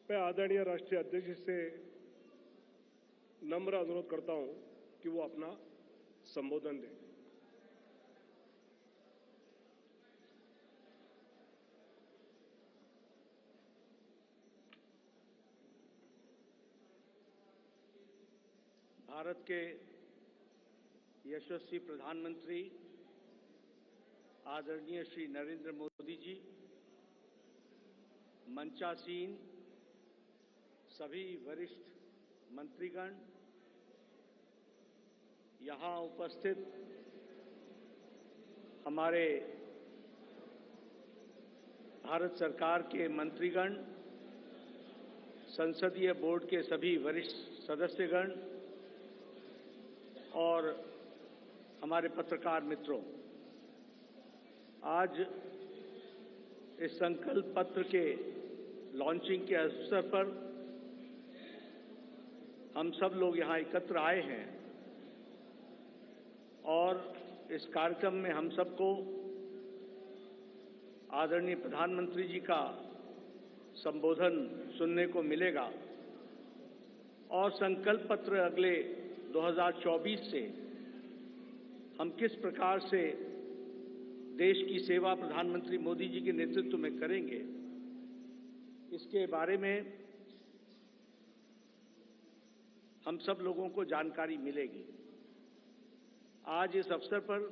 मैं आदरणीय राष्ट्रीय अध्यक्ष जी से नम्र अनुरोध करता हूं कि वो अपना संबोधन दें। भारत के यशस्वी प्रधानमंत्री आदरणीय श्री नरेंद्र मोदी जी, मंचासीन सभी वरिष्ठ मंत्रीगण, यहाँ उपस्थित हमारे भारत सरकार के मंत्रीगण, संसदीय बोर्ड के सभी वरिष्ठ सदस्यगण और हमारे पत्रकार मित्रों, आज इस संकल्प पत्र के लॉन्चिंग के अवसर पर हम सब लोग यहाँ एकत्र आए हैं और इस कार्यक्रम में हम सबको आदरणीय प्रधानमंत्री जी का संबोधन सुनने को मिलेगा और संकल्प पत्र अगले 2024 से हम किस प्रकार से देश की सेवा प्रधानमंत्री मोदी जी के नेतृत्व में करेंगे, इसके बारे में हम सब लोगों को जानकारी मिलेगी। आज इस अवसर पर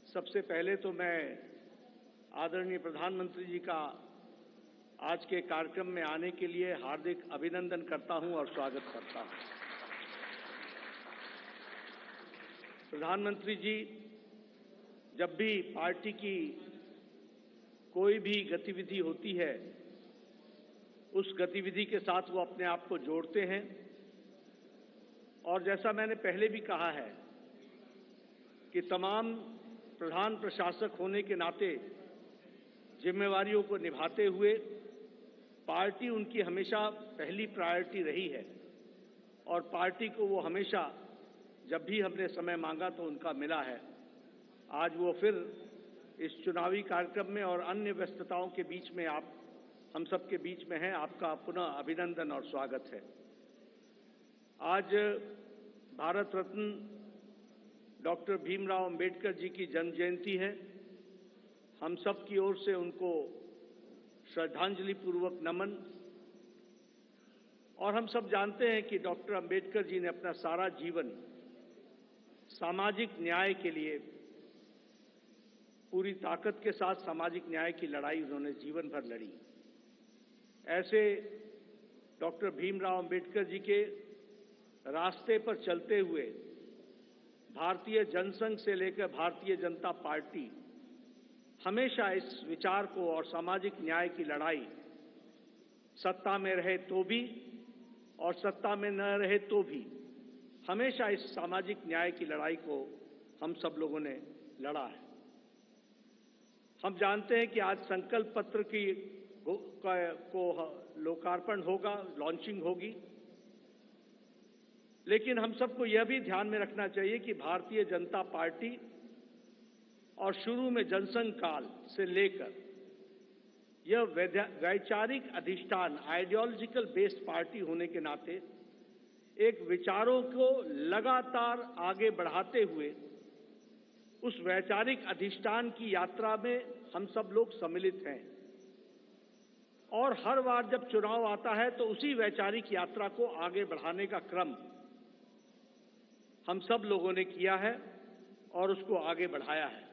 सबसे पहले तो मैं आदरणीय प्रधानमंत्री जी का आज के कार्यक्रम में आने के लिए हार्दिक अभिनंदन करता हूं और स्वागत करता हूं। प्रधानमंत्री जी जब भी पार्टी की कोई भी गतिविधि होती है, उस गतिविधि के साथ वो अपने आप को जोड़ते हैं और जैसा मैंने पहले भी कहा है कि तमाम प्रधान प्रशासक होने के नाते जिम्मेवारियों को निभाते हुए पार्टी उनकी हमेशा पहली प्रायोरिटी रही है और पार्टी को वो हमेशा जब भी हमने समय मांगा तो उनका मिला है। आज वो फिर इस चुनावी कार्यक्रम में और अन्य व्यस्तताओं के बीच में हम सबके बीच में हैं। आपका पुनः अभिनंदन और स्वागत है। आज भारत रत्न डॉक्टर भीमराव अंबेडकर जी की जन्म जयंती है। हम सब की ओर से उनको श्रद्धांजलि पूर्वक नमन। और हम सब जानते हैं कि डॉक्टर अंबेडकर जी ने अपना सारा जीवन सामाजिक न्याय के लिए पूरी ताकत के साथ सामाजिक न्याय की लड़ाई उन्होंने जीवन भर लड़ी। ऐसे डॉक्टर भीमराव अंबेडकर जी के रास्ते पर चलते हुए भारतीय जनसंघ से लेकर भारतीय जनता पार्टी हमेशा इस विचार को और सामाजिक न्याय की लड़ाई सत्ता में रहे तो भी और सत्ता में न रहे तो भी हमेशा इस सामाजिक न्याय की लड़ाई को हम सब लोगों ने लड़ा है। हम जानते हैं कि आज संकल्प पत्र को लोकार्पण होगा, लॉन्चिंग होगी, लेकिन हम सबको यह भी ध्यान में रखना चाहिए कि भारतीय जनता पार्टी और शुरू में जनसंघ काल से लेकर यह वैचारिक अधिष्ठान आइडियोलॉजिकल बेस्ड पार्टी होने के नाते एक विचारों को लगातार आगे बढ़ाते हुए उस वैचारिक अधिष्ठान की यात्रा में हम सब लोग सम्मिलित हैं और हर बार जब चुनाव आता है तो उसी वैचारिक यात्रा को आगे बढ़ाने का क्रम हम सब लोगों ने किया है और उसको आगे बढ़ाया है।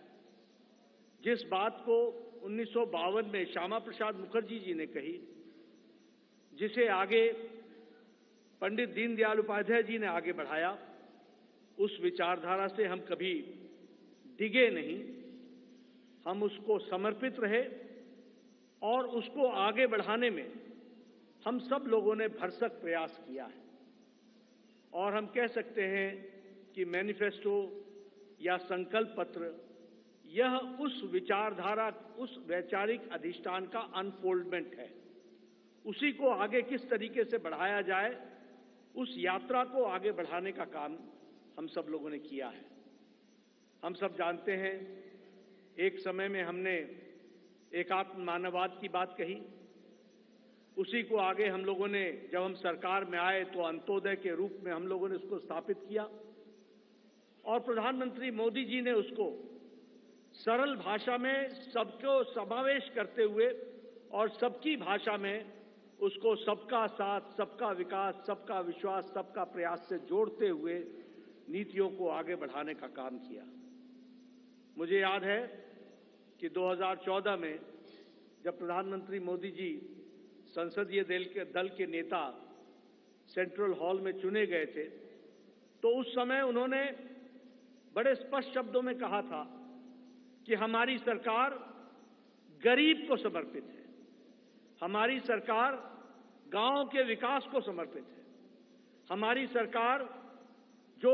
जिस बात को 1952 में श्यामा प्रसाद मुखर्जी जी ने कही, जिसे आगे पंडित दीनदयाल उपाध्याय जी ने आगे बढ़ाया, उस विचारधारा से हम कभी डिगे नहीं, हम उसको समर्पित रहे और उसको आगे बढ़ाने में हम सब लोगों ने भरसक प्रयास किया है। और हम कह सकते हैं कि मैनिफेस्टो या संकल्प पत्र यह उस विचारधारा, उस वैचारिक अधिष्ठान का अनफोल्डमेंट है। उसी को आगे किस तरीके से बढ़ाया जाए, उस यात्रा को आगे बढ़ाने का काम हम सब लोगों ने किया है। हम सब जानते हैं एक समय में हमने एकात्म मानववाद की बात कही, उसी को आगे हम लोगों ने, जब हम सरकार में आए तो अंत्योदय के रूप में हम लोगों ने उसको स्थापित किया और प्रधानमंत्री मोदी जी ने उसको सरल भाषा में सबको समावेश करते हुए और सबकी भाषा में उसको सबका साथ, सबका विकास, सबका विश्वास, सबका प्रयास से जोड़ते हुए नीतियों को आगे बढ़ाने का काम किया। मुझे याद है कि 2014 में जब प्रधानमंत्री मोदी जी संसदीय दल के नेता सेंट्रल हॉल में चुने गए थे, तो उस समय उन्होंने बड़े स्पष्ट शब्दों में कहा था कि हमारी सरकार गरीब को समर्पित है, हमारी सरकार गांव के विकास को समर्पित है, हमारी सरकार जो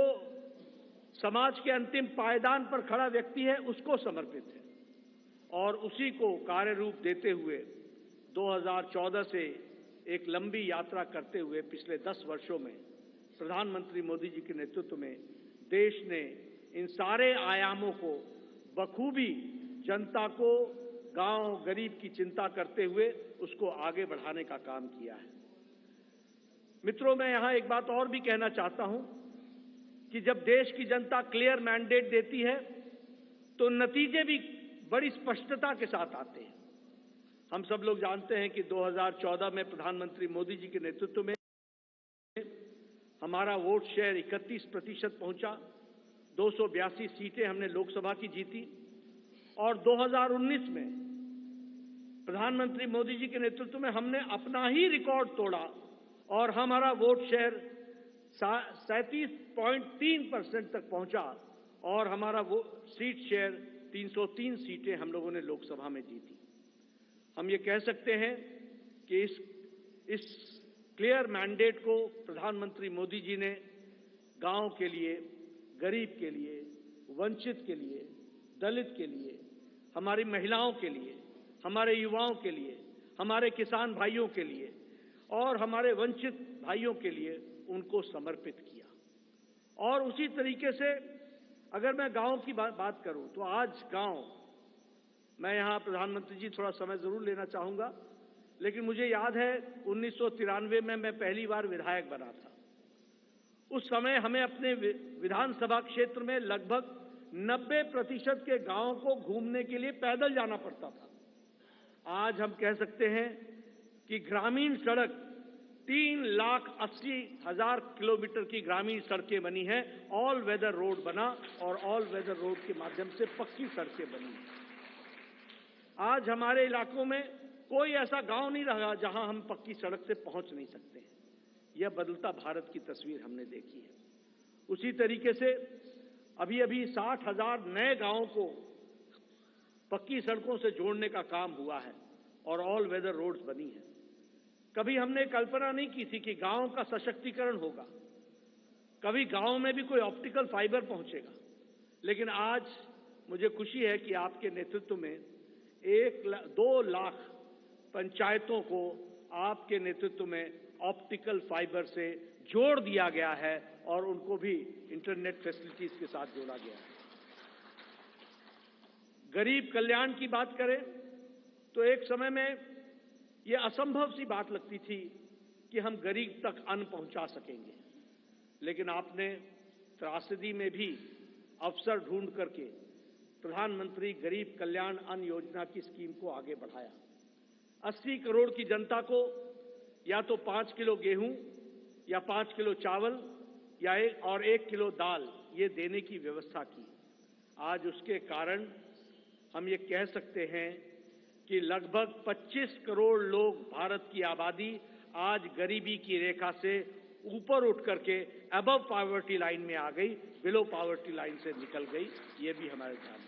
समाज के अंतिम पायदान पर खड़ा व्यक्ति है उसको समर्पित है। और उसी को कार्य रूप देते हुए 2014 से एक लंबी यात्रा करते हुए पिछले 10 वर्षों में प्रधानमंत्री मोदी जी के नेतृत्व में देश ने इन सारे आयामों को बखूबी जनता को, गांव गरीब की चिंता करते हुए उसको आगे बढ़ाने का काम किया है। मित्रों, मैं यहां एक बात और भी कहना चाहता हूं कि जब देश की जनता क्लियर मैंडेट देती है तो नतीजे भी बड़ी स्पष्टता के साथ आते हैं। हम सब लोग जानते हैं कि 2014 में प्रधानमंत्री मोदी जी के नेतृत्व में हमारा वोट शेयर 31% पहुंचा, 282 सीटें हमने लोकसभा की जीती और 2019 में प्रधानमंत्री मोदी जी के नेतृत्व में हमने अपना ही रिकॉर्ड तोड़ा और हमारा वोट शेयर 37.3% तक पहुंचा और हमारा वो सीट शेयर 303 सीटें हम लोगों ने लोकसभा में जीती। हम ये कह सकते हैं कि इस क्लियर मैंडेट को प्रधानमंत्री मोदी जी ने गांव के लिए, गरीब के लिए, वंचित के लिए, दलित के लिए, हमारी महिलाओं के लिए, हमारे युवाओं के लिए, हमारे किसान भाइयों के लिए और हमारे वंचित भाइयों के लिए उनको समर्पित किया। और उसी तरीके से अगर मैं गांव की बात करूं तो आज गांव, मैं यहां प्रधानमंत्री जी थोड़ा समय जरूर लेना चाहूंगा, लेकिन मुझे याद है 1993 में मैं पहली बार विधायक बना था। उस समय हमें अपने विधानसभा क्षेत्र में लगभग 90% के गांवों को घूमने के लिए पैदल जाना पड़ता था। आज हम कह सकते हैं कि ग्रामीण सड़क 3,80,000 किलोमीटर की ग्रामीण सड़कें बनी हैं, ऑल वेदर रोड बना और ऑल वेदर रोड के माध्यम से पक्की सड़कें बनी। आज हमारे इलाकों में कोई ऐसा गांव नहीं रहा जहां हम पक्की सड़क से पहुंच नहीं सकते हैं। यह बदलता भारत की तस्वीर हमने देखी है। उसी तरीके से अभी 60,000 नए गांवों को पक्की सड़कों से जोड़ने का काम हुआ है और ऑल वेदर रोड्स बनी है। कभी हमने कल्पना नहीं की थी कि गांव का सशक्तिकरण होगा, कभी गांव में भी कोई ऑप्टिकल फाइबर पहुंचेगा, लेकिन आज मुझे खुशी है कि आपके नेतृत्व में 2 लाख पंचायतों को आपके नेतृत्व में ऑप्टिकल फाइबर से जोड़ दिया गया है और उनको भी इंटरनेट फैसिलिटीज के साथ जोड़ा गया है। गरीब कल्याण की बात करें तो एक समय में यह असंभव सी बात लगती थी कि हम गरीब तक अन्न पहुंचा सकेंगे, लेकिन आपने त्रासदी में भी अवसर ढूंढ करके प्रधानमंत्री गरीब कल्याण अन्न योजना की स्कीम को आगे बढ़ाया। 80 करोड़ की जनता को या तो 5 किलो गेहूं या 5 किलो चावल या 1 किलो दाल ये देने की व्यवस्था की। आज उसके कारण हम ये कह सकते हैं कि लगभग 25 करोड़ लोग, भारत की आबादी आज गरीबी की रेखा से ऊपर उठ करके अबव पॉवर्टी लाइन में आ गई, बिलो पॉवर्टी लाइन से निकल गई। ये भी हमारे ध्यान में।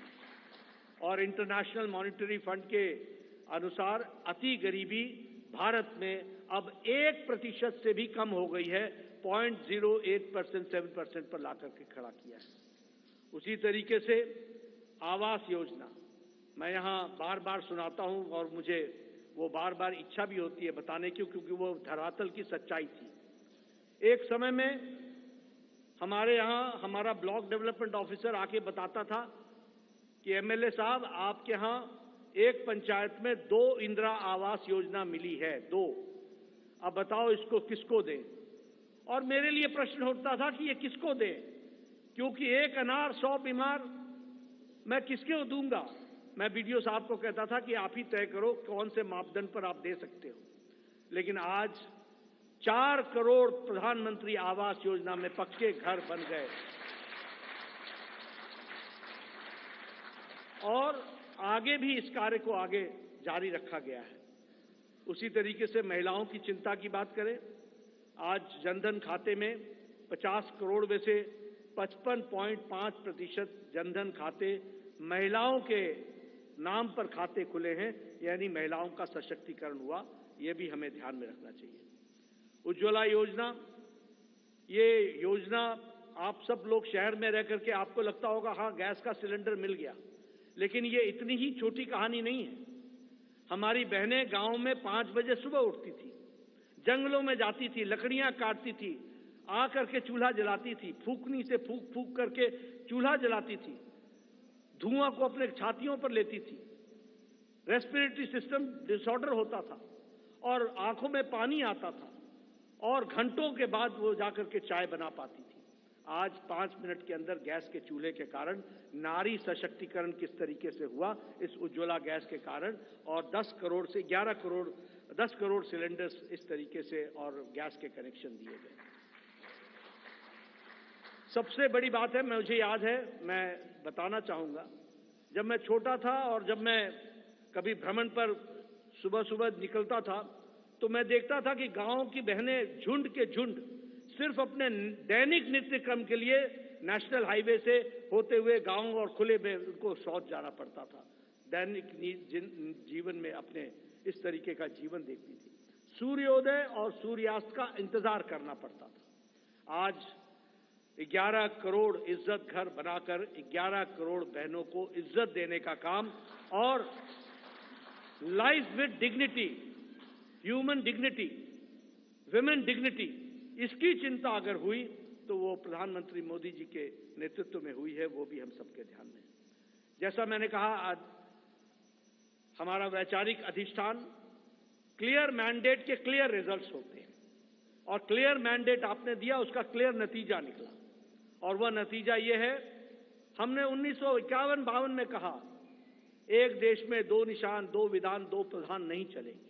और इंटरनेशनल मॉनिटरी फंड के अनुसार अति गरीबी भारत में अब 1% से भी कम हो गई है, 0.08% 7% पर लाकर के खड़ा किया है। उसी तरीके से आवास योजना मैं यहां बार बार सुनाता हूं और मुझे वो बार बार इच्छा भी होती है बताने की, क्योंकि वो धरातल की सच्चाई थी। एक समय में हमारे यहां हमारा ब्लॉक डेवलपमेंट ऑफिसर आके बताता था कि एमएलए साहब, आपके यहां एक पंचायत में 2 इंदिरा आवास योजना मिली है, 2, अब बताओ इसको किसको दें। और मेरे लिए प्रश्न उठता था कि ये किसको दें, क्योंकि एक अनार 100 बीमार मैं किसको दूंगा। मैं बीडीओ साहब को कहता था कि आप ही तय करो कौन से मापदंड पर आप दे सकते हो। लेकिन आज 4 करोड़ प्रधानमंत्री आवास योजना में पक्के घर बन गए और आगे भी इस कार्य को आगे जारी रखा गया है। उसी तरीके से महिलाओं की चिंता की बात करें, आज जनधन खाते में 50 करोड़ में से 55.5% जनधन खाते महिलाओं के नाम पर खाते खुले हैं, यानी महिलाओं का सशक्तिकरण हुआ। यह भी हमें ध्यान में रखना चाहिए। उज्ज्वला योजना, ये योजना आप सब लोग शहर में रह करके आपको लगता होगा हाँ गैस का सिलेंडर मिल गया, लेकिन ये इतनी ही छोटी कहानी नहीं है। हमारी बहनें गांव में 5 बजे सुबह उठती थी, जंगलों में जाती थी, लकड़ियां काटती थी, आ करके चूल्हा जलाती थी, फूकनी से फूक फूक करके चूल्हा जलाती थी, धुआं को अपने छातियों पर लेती थी, रेस्पिरेटरी सिस्टम डिसऑर्डर होता था और आंखों में पानी आता था और घंटों के बाद वो जाकर के चाय बना पाती थी। आज 5 मिनट के अंदर गैस के चूल्हे के कारण नारी सशक्तिकरण किस तरीके से हुआ, इस उज्ज्वला गैस के कारण, और 10 करोड़ से 10 करोड़ सिलेंडर्स इस तरीके से और गैस के कनेक्शन दिए गए। सबसे बड़ी बात है, मुझे याद है, मैं बताना चाहूंगा, जब मैं छोटा था और जब मैं कभी भ्रमण पर सुबह सुबह निकलता था तो मैं देखता था कि गांव की बहनें झुंड के झुंड सिर्फ अपने दैनिक नित्य क्रम के लिए नेशनल हाईवे से होते हुए गांव और खुले में उनको शौच जाना पड़ता था। दैनिक जीवन में अपने इस तरीके का जीवन देखती थी। सूर्योदय और सूर्यास्त का इंतजार करना पड़ता था। आज 11 करोड़ इज्जत घर बनाकर 11 करोड़ बहनों को इज्जत देने का काम और life with dignity, human dignity, women dignity, इसकी चिंता अगर हुई तो वो प्रधानमंत्री मोदी जी के नेतृत्व में हुई है, वो भी हम सबके ध्यान में। जैसा मैंने कहा, आज हमारा वैचारिक अधिष्ठान, क्लियर मैंडेट के क्लियर रिजल्ट्स होते हैं और क्लियर मैंडेट आपने दिया, उसका क्लियर नतीजा निकला और वह नतीजा ये है, हमने 1951-52 में कहा एक देश में 2 निशान, 2 विधान, 2 प्रधान नहीं चलेंगे।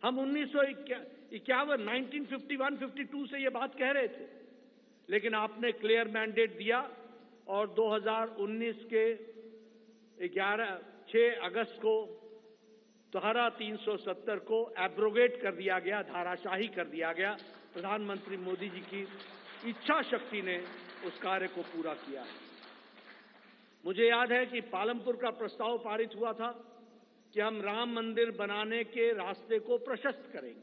हम 1951-52 से ये बात कह रहे थे, लेकिन आपने क्लियर मैंडेट दिया और 2019 के 6 अगस्त को धारा 370 को एब्रोगेट कर दिया गया, धाराशाही कर दिया गया। प्रधानमंत्री मोदी जी की इच्छा शक्ति ने उस कार्य को पूरा किया। मुझे याद है कि पालमपुर का प्रस्ताव पारित हुआ था कि हम राम मंदिर बनाने के रास्ते को प्रशस्त करेंगे।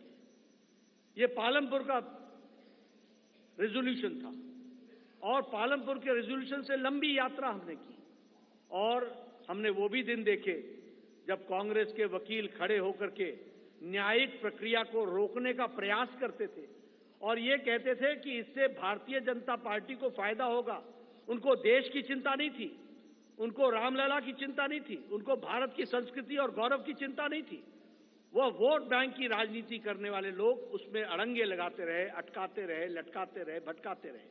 ये पालमपुर का रेजोल्यूशन था और पालमपुर के रेजोल्यूशन से लंबी यात्रा हमने की और हमने वो भी दिन देखे जब कांग्रेस के वकील खड़े होकर के न्यायिक प्रक्रिया को रोकने का प्रयास करते थे और ये कहते थे कि इससे भारतीय जनता पार्टी को फायदा होगा। उनको देश की चिंता नहीं थी, उनको रामलला की चिंता नहीं थी, उनको भारत की संस्कृति और गौरव की चिंता नहीं थी। वह वोट बैंक की राजनीति करने वाले लोग उसमें अड़ंगे लगाते रहे, अटकाते रहे, लटकाते रहे, भटकाते रहे।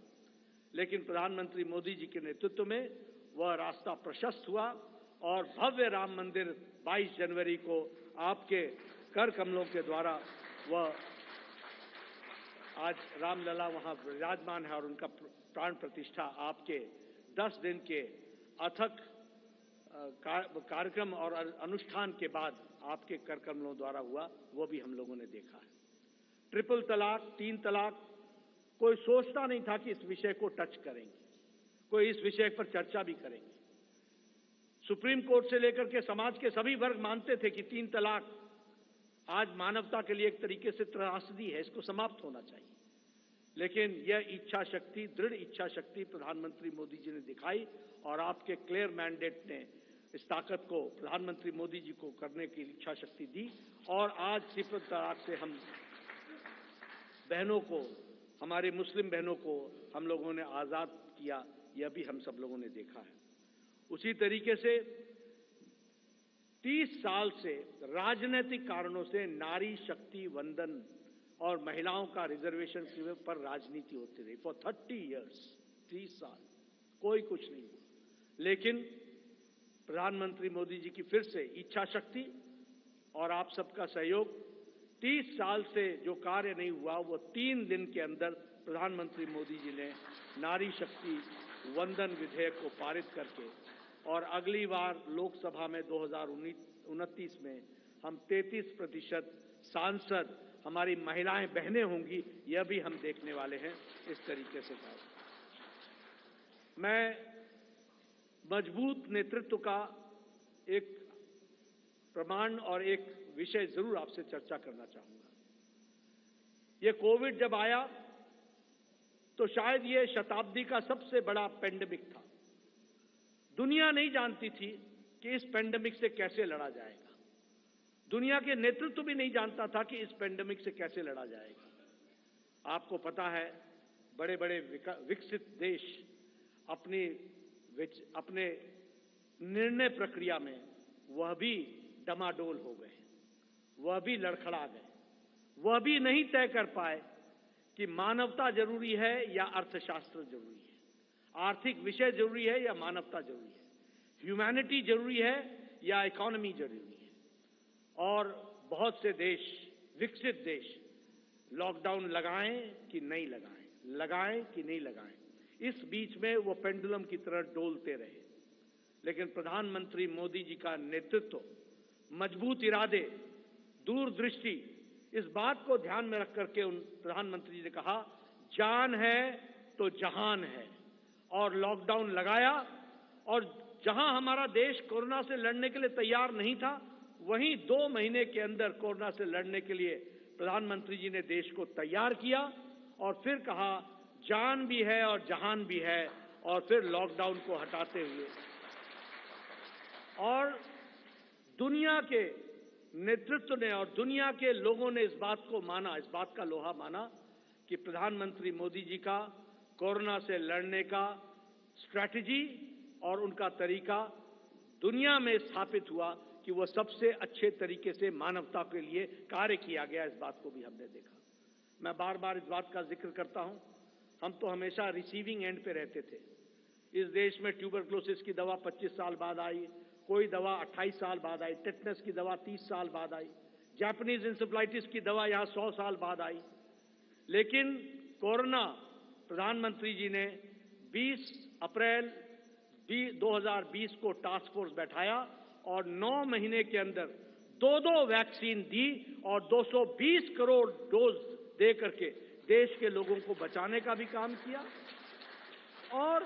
लेकिन प्रधानमंत्री मोदी जी के नेतृत्व में वह रास्ता प्रशस्त हुआ और भव्य राम मंदिर 22 जनवरी को आपके कर कमलों के द्वारा वह आज रामलला वहां विराजमान है और उनका प्राण प्रतिष्ठा आपके 10 दिन के अथक कार्यक्रम और अनुष्ठान के बाद आपके कर कमलों द्वारा हुआ, वो भी हम लोगों ने देखा है। ट्रिपल तलाक, 3 तलाक, कोई सोचता नहीं था कि इस विषय को टच करेंगे, कोई इस विषय पर चर्चा भी करेंगे। सुप्रीम कोर्ट से लेकर के समाज के सभी वर्ग मानते थे कि 3 तलाक आज मानवता के लिए एक तरीके से त्रासदी है, इसको समाप्त होना चाहिए। लेकिन यह इच्छा शक्ति, दृढ़ इच्छा शक्ति प्रधानमंत्री मोदी जी ने दिखाई और आपके क्लियर मैंडेट ने इस ताकत को प्रधानमंत्री मोदी जी को करने की इच्छा शक्ति दी और आज ट्रिपल तलाक से हम बहनों को, हमारे मुस्लिम बहनों को हम लोगों ने आजाद किया, यह भी हम सब लोगों ने देखा है। उसी तरीके से 30 साल से राजनीतिक कारणों से नारी शक्ति वंदन और महिलाओं का रिजर्वेशन पर राजनीति होती रही फॉर 30 इयर्स, 30 साल कोई कुछ नहीं हुआ। लेकिन प्रधानमंत्री मोदी जी की फिर से इच्छा शक्ति और आप सबका सहयोग, 30 साल से जो कार्य नहीं हुआ वो 3 दिन के अंदर प्रधानमंत्री मोदी जी ने नारी शक्ति वंदन विधेयक को पारित करके, और अगली बार लोकसभा में 2029 में हम 33% सांसद हमारी महिलाएं बहनें होंगी, यह भी हम देखने वाले हैं। इस तरीके से कहा मैं मजबूत नेतृत्व का एक प्रमाण और एक विषय जरूर आपसे चर्चा करना चाहूंगा। ये कोविड जब आया तो शायद ये शताब्दी का सबसे बड़ा पेंडेमिक था। दुनिया नहीं जानती थी कि इस पेंडेमिक से कैसे लड़ा जाएगा। दुनिया के नेतृत्व भी नहीं जानता था कि इस पेंडेमिक से कैसे लड़ा जाएगा। आपको पता है, बड़े बड़े विकसित देश अपने निर्णय प्रक्रिया में वह भी डमाडोल हो गए, वह भी लड़खड़ा गए, वह भी नहीं तय कर पाए कि मानवता जरूरी है या अर्थशास्त्र जरूरी है, आर्थिक विषय जरूरी है या मानवता जरूरी है, ह्यूमैनिटी जरूरी है या इकोनॉमी जरूरी है। और बहुत से देश, विकसित देश, लॉकडाउन लगाएं कि नहीं लगाएं, लगाएं कि नहीं लगाएं, इस बीच में वो पेंडुलम की तरह डोलते रहे। लेकिन प्रधानमंत्री मोदी जी का नेतृत्व, मजबूत इरादे, दूरदृष्टि, इस बात को ध्यान में रख करके उन प्रधानमंत्री जी ने कहा, जान है तो जहान है, और लॉकडाउन लगाया। और जहां हमारा देश कोरोना से लड़ने के लिए तैयार नहीं था, वहीं 2 महीने के अंदर कोरोना से लड़ने के लिए प्रधानमंत्री जी ने देश को तैयार किया, और फिर कहा जान भी है और जहान भी है, और फिर लॉकडाउन को हटाते हुए और दुनिया के नेतृत्व ने और दुनिया के लोगों ने इस बात को माना, इस बात का लोहा माना कि प्रधानमंत्री मोदी जी का कोरोना से लड़ने का स्ट्रैटेजी और उनका तरीका दुनिया में स्थापित हुआ कि वह सबसे अच्छे तरीके से मानवता के लिए कार्य किया गया। इस बात को भी हमने देखा। मैं बार बार इस बात का जिक्र करता हूं, हम तो हमेशा रिसीविंग एंड पे रहते थे। इस देश में ट्यूबरक्लोसिस की दवा 25 साल बाद आई, कोई दवा 28 साल बाद आई, टेटनस की दवा 30 साल बाद आई, जापानीज इंसेफ्लाइटिस की दवा यहां 100 साल बाद आई। लेकिन कोरोना, प्रधानमंत्री जी ने 20 अप्रैल 2020 को टास्क फोर्स बैठाया और 9 महीने के अंदर 2 वैक्सीन दी और 220 करोड़ डोज दे करके देश के लोगों को बचाने का भी काम किया, और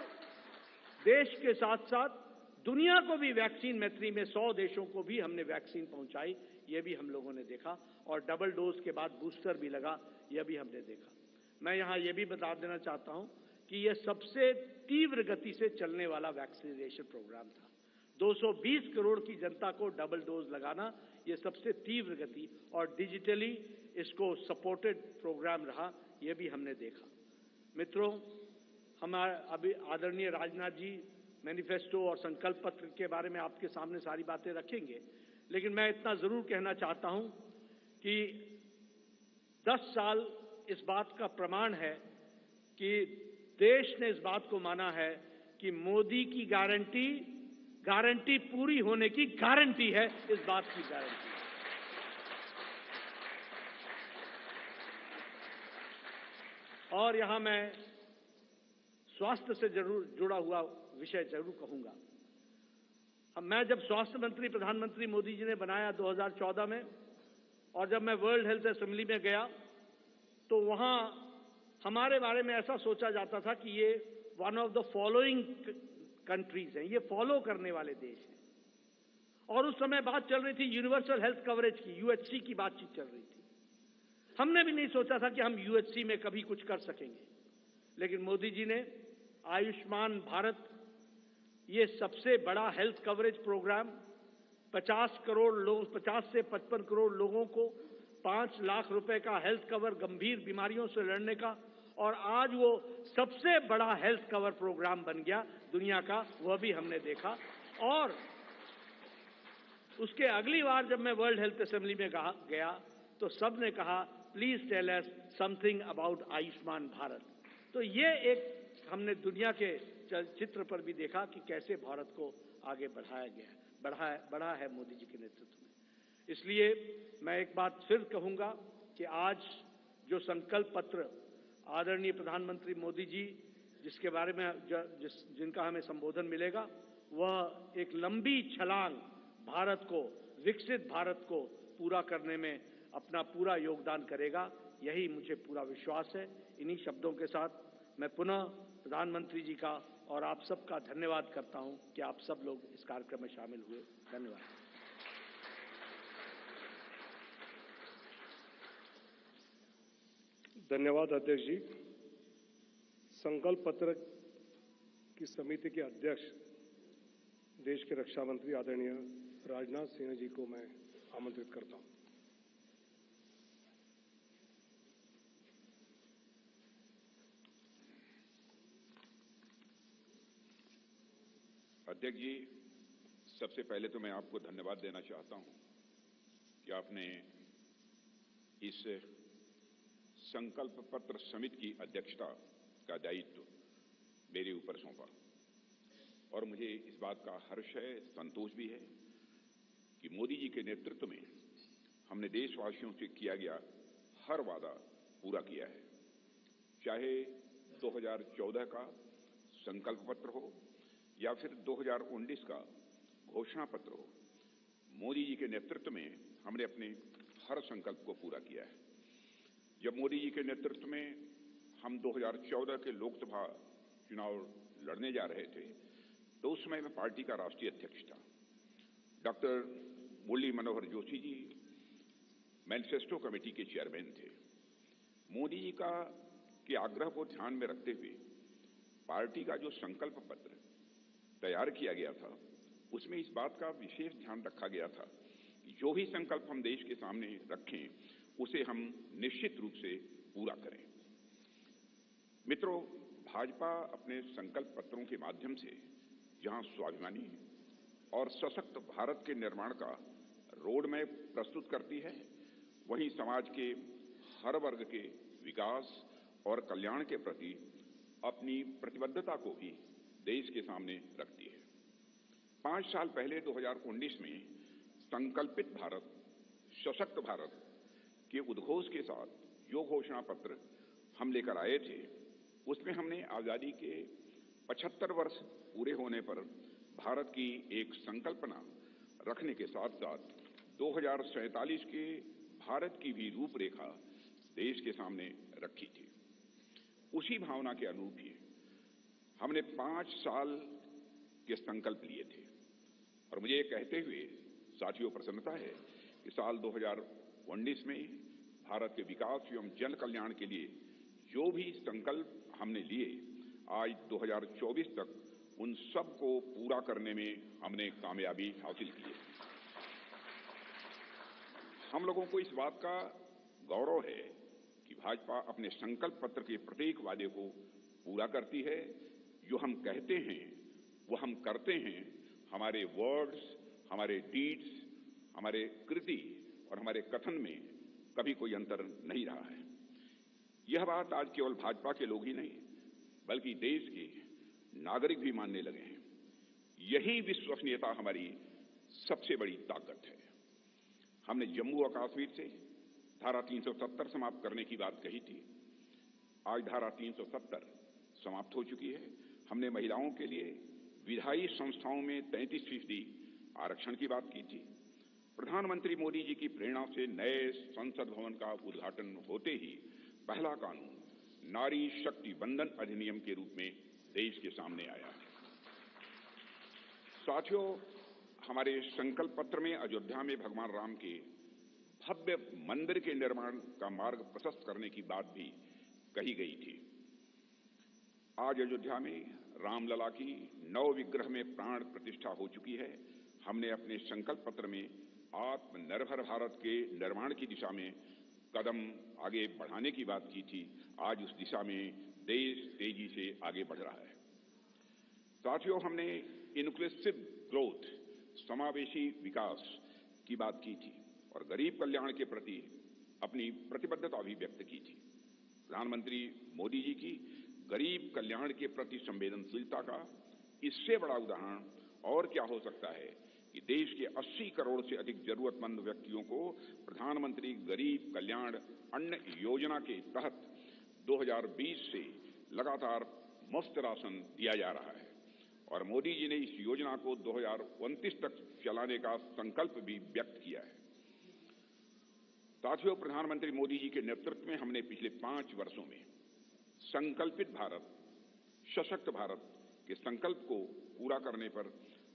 देश के साथ साथ दुनिया को भी वैक्सीन मैत्री में 100 देशों को भी हमने वैक्सीन पहुंचाई, ये भी हम लोगों ने देखा। और डबल डोज के बाद बूस्टर भी लगा, यह भी हमने देखा। मैं यहां यह भी बता देना चाहता हूं कि यह सबसे तीव्र गति से चलने वाला वैक्सीनेशन प्रोग्राम था। 220 करोड़ की जनता को डबल डोज लगाना, यह सबसे तीव्र गति और डिजिटली इसको सपोर्टेड प्रोग्राम रहा, यह भी हमने देखा। मित्रों, हमारे अभी आदरणीय राजनाथ जी मैनिफेस्टो और संकल्प पत्र के बारे में आपके सामने सारी बातें रखेंगे, लेकिन मैं इतना जरूर कहना चाहता हूं कि 10 साल इस बात का प्रमाण है कि देश ने इस बात को माना है कि मोदी की गारंटी पूरी होने की गारंटी है, इस बात की गारंटी। और यहां मैं स्वास्थ्य से जरूर जुड़ा हुआ विषय जरूर कहूंगा। मैं जब स्वास्थ्य मंत्री प्रधानमंत्री मोदी जी ने बनाया 2014 में, और जब मैं वर्ल्ड हेल्थ असेंबली में गया तो वहां हमारे बारे में ऐसा सोचा जाता था कि ये one of the following countries हैं, ये फॉलो करने वाले देश हैं। और उस समय बात चल रही थी यूनिवर्सल हेल्थ कवरेज की, यूएचसी की बातचीत चल रही थी। हमने भी नहीं सोचा था कि हम यूएचसी में कभी कुछ कर सकेंगे, लेकिन मोदी जी ने आयुष्मान भारत, ये सबसे बड़ा हेल्थ कवरेज प्रोग्राम, 50 से 55 करोड़ लोगों को 5 लाख रुपए का हेल्थ कवर गंभीर बीमारियों से लड़ने का, और आज वो सबसे बड़ा हेल्थ कवर प्रोग्राम बन गया दुनिया का, वह भी हमने देखा। और उसके अगली बार जब मैं वर्ल्ड हेल्थ असेंबली में गया तो सब ने कहा please tell us something about Ayushman Bharat. तो ये एक हमने दुनिया के चित्र पर भी देखा कि कैसे भारत को आगे बढ़ाया गया, बढ़ा है मोदी जी के नेतृत्व में। इसलिए मैं एक बात फिर कहूंगा कि आज जो संकल्प पत्र आदरणीय प्रधानमंत्री मोदी जी जिसके बारे में जिनका हमें संबोधन मिलेगा, वह एक लंबी छलांग भारत को, विकसित भारत को पूरा करने में अपना पूरा योगदान करेगा, यही मुझे पूरा विश्वास है। इन्हीं शब्दों के साथ मैं पुनः प्रधानमंत्री जी का और आप सबका धन्यवाद करता हूं कि आप सब लोग इस कार्यक्रम में शामिल हुए। धन्यवाद। धन्यवाद अध्यक्ष जी। संकल्प पत्र की समिति के अध्यक्ष देश के रक्षा मंत्री आदरणीय राजनाथ सिंह जी को मैं आमंत्रित करता हूं। अध्यक्ष जी, सबसे पहले तो मैं आपको धन्यवाद देना चाहता हूं कि आपने इस संकल्प पत्र समिति की अध्यक्षता का दायित्व मेरे ऊपर सौंपा और मुझे इस बात का हर्ष है, संतोष भी है कि मोदी जी के नेतृत्व में हमने देशवासियों से किया गया हर वादा पूरा किया है। चाहे 2014 का संकल्प पत्र हो या फिर 2019 का घोषणा पत्र हो, मोदी जी के नेतृत्व में हमने अपने हर संकल्प को पूरा किया है। जब मोदी जी के नेतृत्व में हम 2014 के लोकसभा चुनाव लड़ने जा रहे थे तो उस समय मैं पार्टी का राष्ट्रीय अध्यक्ष था। Doctor Murli Manohar Joshi ji manifesto committee के चेयरमैन थे। मोदी जी के आग्रह को ध्यान में रखते हुए पार्टी का जो संकल्प पत्र तैयार किया गया था उसमें इस बात का विशेष ध्यान रखा गया था कि जो भी संकल्प हम देश के सामने रखें उसे हम निश्चित रूप से पूरा करें। मित्रों, भाजपा अपने संकल्प पत्रों के माध्यम से जहां स्वाभिमानी और सशक्त भारत के निर्माण का रोड मैप प्रस्तुत करती है, वहीं समाज के हर वर्ग के विकास और कल्याण के प्रति अपनी प्रतिबद्धता को भी देश के सामने रखती है। 5 साल पहले 2019 में संकल्पित भारत, सशक्त भारत के उद्घोष के साथ जो घोषणा पत्र हम लेकर आए थे, उसमें हमने आजादी के 75 वर्ष पूरे होने पर भारत की एक संकल्पना रखने के साथ साथ 2047 के भारत की भी रूपरेखा देश के सामने रखी थी। उसी भावना के अनुरूप ही हमने 5 साल के संकल्प लिए थे और मुझे ये कहते हुए साथियों प्रसन्नता है कि साल 2019 में भारत के विकास एवं जन कल्याण के लिए जो भी संकल्प हमने लिए, आज 2024 तक उन सब को पूरा करने में हमने कामयाबी हासिल की है। हम लोगों को इस बात का गौरव है कि भाजपा अपने संकल्प पत्र के प्रत्येक वादे को पूरा करती है। जो हम कहते हैं वो हम करते हैं। हमारे वर्ड्स, हमारे डीड्स, हमारे कृति और हमारे कथन में कभी कोई अंतर नहीं रहा है। यह बात आज केवल भाजपा के लोग ही नहीं बल्कि देश के नागरिक भी मानने लगे हैं। यही विश्वसनीयता हमारी सबसे बड़ी ताकत है। हमने जम्मू और कश्मीर से धारा 370 समाप्त करने की बात कही थी। आज धारा 370 समाप्त हो चुकी है। हमने महिलाओं के लिए विधायी संस्थाओं में 33% आरक्षण की बात की थी। प्रधानमंत्री मोदी जी की प्रेरणा से नए संसद भवन का उद्घाटन होते ही पहला कानून नारी शक्ति बंधन अधिनियम के रूप में देश के सामने आया। साथियों, हमारे संकल्प पत्र में अयोध्या में भगवान राम के भव्य मंदिर के निर्माण का मार्ग प्रशस्त करने की बात भी कही गई थी। आज अयोध्या में रामलला की नव विग्रह में प्राण प्रतिष्ठा हो चुकी है। हमने अपने संकल्प पत्र में आत्मनिर्भर भारत के निर्माण की दिशा में कदम आगे बढ़ाने की बात की थी। आज उस दिशा में देश तेजी से आगे बढ़ रहा है। साथियों, हमने इंक्लूसिव ग्रोथ, समावेशी विकास की बात की थी और गरीब कल्याण के प्रति अपनी प्रतिबद्धता भी व्यक्त की थी। प्रधानमंत्री मोदी जी की गरीब कल्याण के प्रति संवेदनशीलता का इससे बड़ा उदाहरण और क्या हो सकता है कि देश के 80 करोड़ से अधिक जरूरतमंद व्यक्तियों को प्रधानमंत्री गरीब कल्याण अन्न योजना के तहत 2020 से लगातार मुफ्त राशन दिया जा रहा है और मोदी जी ने इस योजना को 2029 तक चलाने का संकल्प भी व्यक्त किया है। साथियों, प्रधानमंत्री मोदी जी के नेतृत्व में हमने पिछले 5 वर्षों में संकल्पित भारत, सशक्त भारत के संकल्प को पूरा करने पर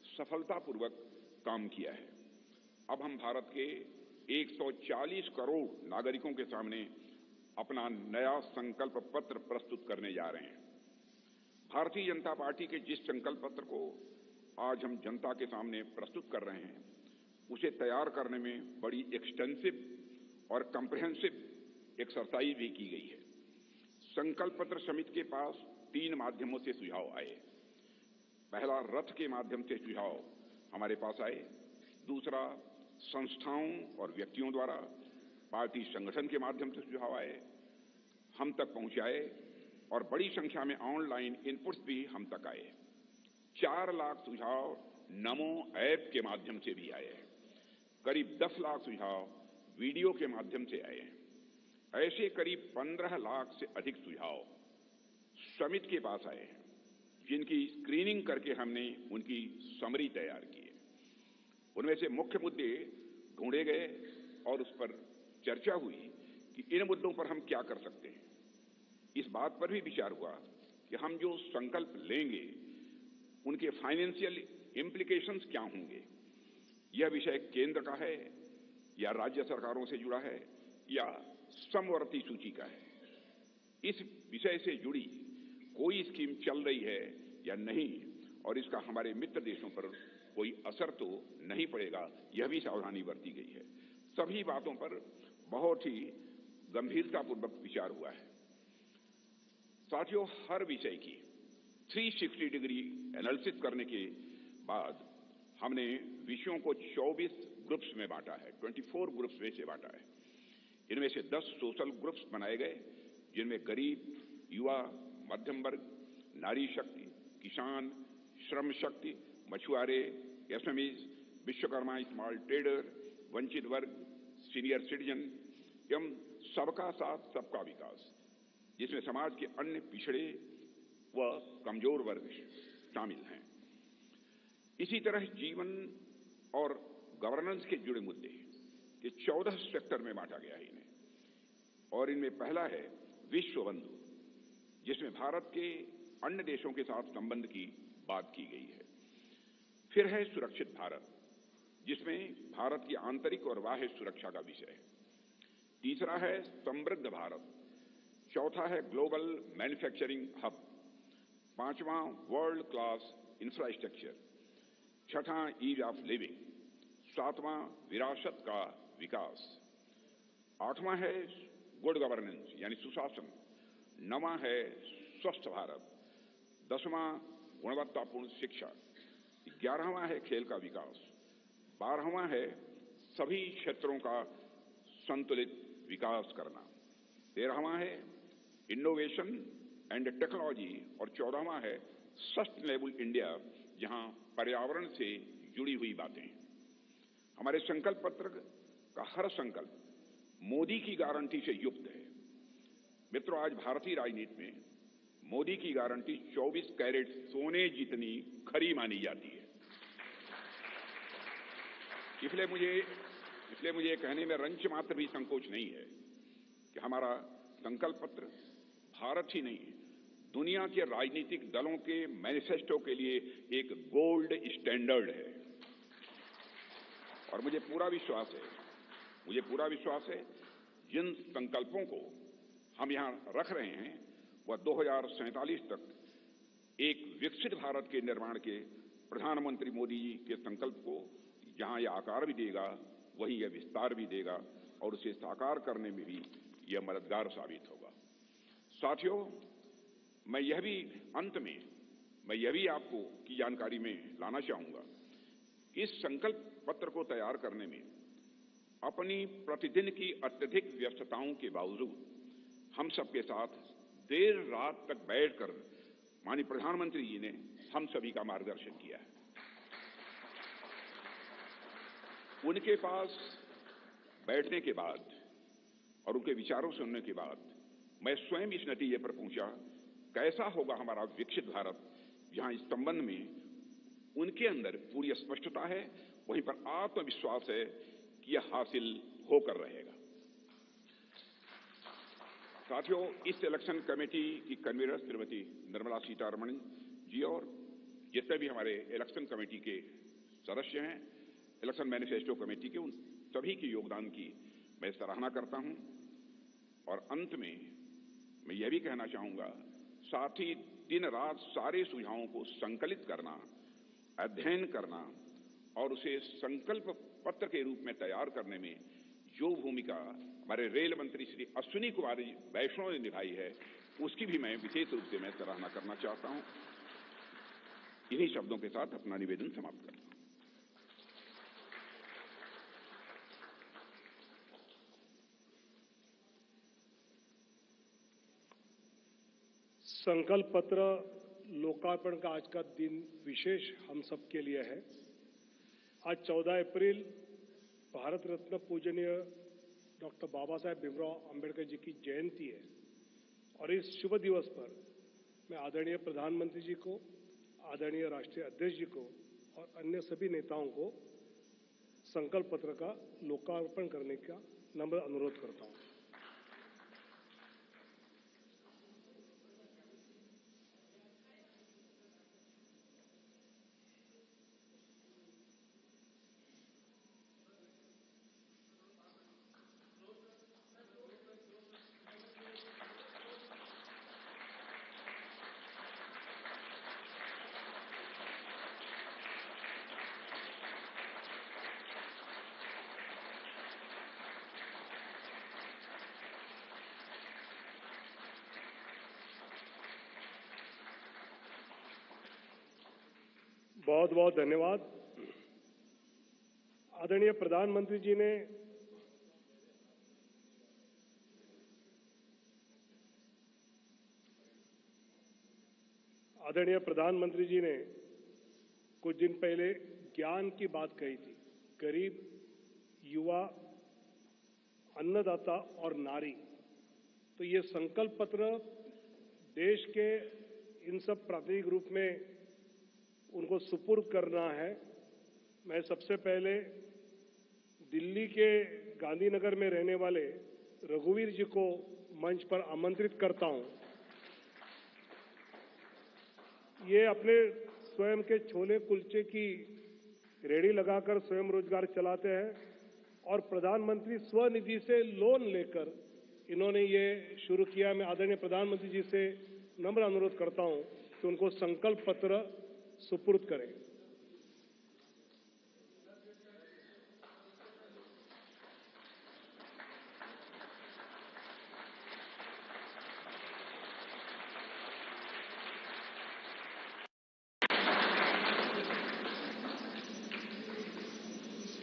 सफलतापूर्वक काम किया है। अब हम भारत के 140 करोड़ नागरिकों के सामने अपना नया संकल्प पत्र प्रस्तुत करने जा रहे हैं। भारतीय जनता पार्टी के जिस संकल्प पत्र को आज हम जनता के सामने प्रस्तुत कर रहे हैं, उसे तैयार करने में बड़ी एक्सटेंसिव और कम्प्रिहेंसिव एक्सरसाइज भी की गई है। संकल्प पत्र समिति के पास 3 माध्यमों से सुझाव आए। पहला, रथ के माध्यम से सुझाव हमारे पास आए। दूसरा, संस्थाओं और व्यक्तियों द्वारा पार्टी संगठन के माध्यम से सुझाव आए, हम तक पहुंचाए और बड़ी संख्या में ऑनलाइन इनपुट्स भी हम तक आए। 4 लाख सुझाव नमो ऐप के माध्यम से भी आए। करीब 10 लाख सुझाव वीडियो के माध्यम से आए। ऐसे करीब 15 लाख से अधिक सुझाव समिति के पास आए, जिनकी स्क्रीनिंग करके हमने उनकी समरी तैयार की है। उनमें से मुख्य मुद्दे ढूंढे गए और उस पर चर्चा हुई कि इन मुद्दों पर हम क्या कर सकते हैं। इस बात पर भी विचार हुआ कि हम जो संकल्प लेंगे उनके फाइनेंशियल इम्प्लीकेशंस क्या होंगे। यह विषय केंद्र का है या राज्य सरकारों से जुड़ा है या समवर्ती सूची का है। इस विषय से जुड़ी कोई स्कीम चल रही है या नहीं और इसका हमारे मित्र देशों पर कोई असर तो नहीं पड़ेगा, यह भी सावधानी बरती गई है। सभी बातों पर बहुत ही गंभीरतापूर्वक विचार हुआ है। साथियों, हर विषय की 360 डिग्री एनालिसिस करने के बाद हमने विषयों को 24 ग्रुप्स में बांटा है, 24 ग्रुप्स में से बांटा है। इनमें से 10 सोशल ग्रुप्स बनाए गए, जिनमें गरीब, युवा, मध्यम वर्ग, नारी शक्ति, किसान, श्रम शक्ति, मछुआरे, एसएमईज, विश्वकर्मा, स्मॉल ट्रेडर, वंचित वर्ग, सीनियर सिटीजन एवं सबका साथ सबका विकास, जिसमें समाज के अन्य पिछड़े व कमजोर वर्ग शामिल हैं। इसी तरह जीवन और गवर्नेंस के जुड़े मुद्दे ये 14 सेक्टर में बांटा गया है इन्हें। और इनमें पहला है विश्व बंधु, जिसमें भारत के अन्य देशों के साथ संबंध की बात की गई है। फिर है सुरक्षित भारत, जिसमें भारत की आंतरिक और बाह्य सुरक्षा का विषय है। तीसरा है समृद्ध भारत। चौथा है ग्लोबल मैन्युफैक्चरिंग हब। पांचवां वर्ल्ड क्लास इंफ्रास्ट्रक्चर। छठा ईज ऑफ लिविंग। सातवां विरासत का विकास। आठवां है गुड गवर्नेंस यानी सुशासन। नवां है स्वस्थ भारत। 10वां गुणवत्तापूर्ण शिक्षा। 11वां है खेल का विकास। 12वां है सभी क्षेत्रों का संतुलित विकास करना। 13वां है इनोवेशन एंड टेक्नोलॉजी और 14वां है सस्टेनेबल इंडिया, जहां पर्यावरण से जुड़ी हुई बातें। हमारे संकल्प पत्र का हर संकल्प मोदी की गारंटी से युक्त है। मित्रों, आज भारतीय राजनीति में मोदी की गारंटी 24 कैरेट सोने जितनी खरी मानी जाती है। इसलिए मुझे कहने में रंच मात्र भी संकोच नहीं है कि हमारा संकल्प पत्र भारत ही नहीं, दुनिया के राजनीतिक दलों के मैनिफेस्टो के लिए एक गोल्ड स्टैंडर्ड है। और मुझे पूरा विश्वास है जिन संकल्पों को हम यहां रख रहे हैं वह 2047 तक एक विकसित भारत के निर्माण के प्रधानमंत्री मोदी जी के संकल्प को जहां यह आकार भी देगा, वहीं यह विस्तार भी देगा और उसे साकार करने में भी यह मददगार साबित होगा। साथियों, मैं यह भी आपको की जानकारी में लाना चाहूंगा, इस संकल्प पत्र को तैयार करने में अपनी प्रतिदिन की अत्यधिक व्यस्तताओं के बावजूद हम सबके साथ देर रात तक बैठकर माननीय प्रधानमंत्री जी ने हम सभी का मार्गदर्शन किया है। उनके पास बैठने के बाद और उनके विचारों सुनने के बाद मैं स्वयं इस नतीजे पर पहुंचा, कैसा होगा हमारा विकसित भारत, जहां इस संबंध में उनके अंदर पूरी स्पष्टता है, वहीं पर आत्मविश्वास है कि यह हासिल होकर रहेगा। साथियों, इस इलेक्शन कमेटी की कन्वीनर श्रीमती निर्मला सीतारमण जी और जितने भी हमारे इलेक्शन कमेटी के सदस्य हैं, इलेक्शन मैनिफेस्टो कमेटी के, उन सभी के योगदान की मैं सराहना करता हूं। और अंत में मैं यह भी कहना चाहूंगा, साथ ही दिन रात सारे सुझावों को संकलित करना, अध्ययन करना और उसे संकल्प पत्र के रूप में तैयार करने में जो भूमिका हमारे रेल मंत्री श्री अश्विनी कुमार वैष्णव ने निभाई है, उसकी भी मैं विशेष रूप से मैं सराहना करना चाहता हूं। इन्हीं शब्दों के साथ अपना निवेदन समाप्त करता हूं। संकल्प पत्र लोकार्पण का आज का दिन विशेष हम सब के लिए है। आज 14 अप्रैल भारत रत्न पूजनीय डॉक्टर बाबा साहेब भीमराव अंबेडकर जी की जयंती है और इस शुभ दिवस पर मैं आदरणीय प्रधानमंत्री जी को, आदरणीय राष्ट्रीय अध्यक्ष जी को और अन्य सभी नेताओं को संकल्प पत्र का लोकार्पण करने का नम्र अनुरोध करता हूं। बहुत बहुत धन्यवाद। आदरणीय प्रधानमंत्री जी ने कुछ दिन पहले ज्ञान की बात कही थी। गरीब, युवा, अन्नदाता और नारी, तो ये संकल्प पत्र देश के इन सब प्राथमिक रूप में उनको सुपुर्द करना है। मैं सबसे पहले दिल्ली के गांधीनगर में रहने वाले रघुवीर जी को मंच पर आमंत्रित करता हूं। ये अपने स्वयं के छोले कुलचे की रेहड़ी लगाकर स्वयं रोजगार चलाते हैं और प्रधानमंत्री स्वनिधि से लोन लेकर इन्होंने ये शुरू किया। मैं आदरणीय प्रधानमंत्री जी से नम्र अनुरोध करता हूं कि उनको संकल्प पत्र सुपुर्द करें।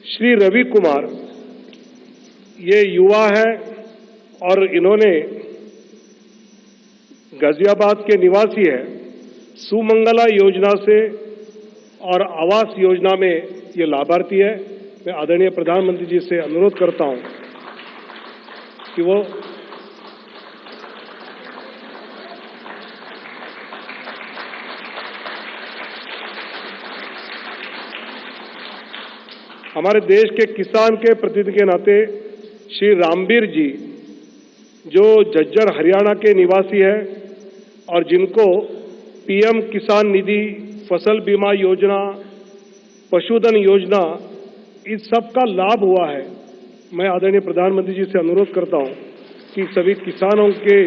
श्री रवि कुमार, ये युवा है और इन्होंने गाजियाबाद के निवासी है। सुमंगला योजना से और आवास योजना में ये लाभार्थी है। मैं आदरणीय प्रधानमंत्री जी से अनुरोध करता हूं कि वो हमारे देश के किसान के प्रतिनिधि के नाते श्री रामबीर जी, जो झज्जर हरियाणा के निवासी है और जिनको पीएम किसान निधि, फसल बीमा योजना, पशुधन योजना, इस सब का लाभ हुआ है। मैं आदरणीय प्रधानमंत्री जी से अनुरोध करता हूं कि सभी किसानों के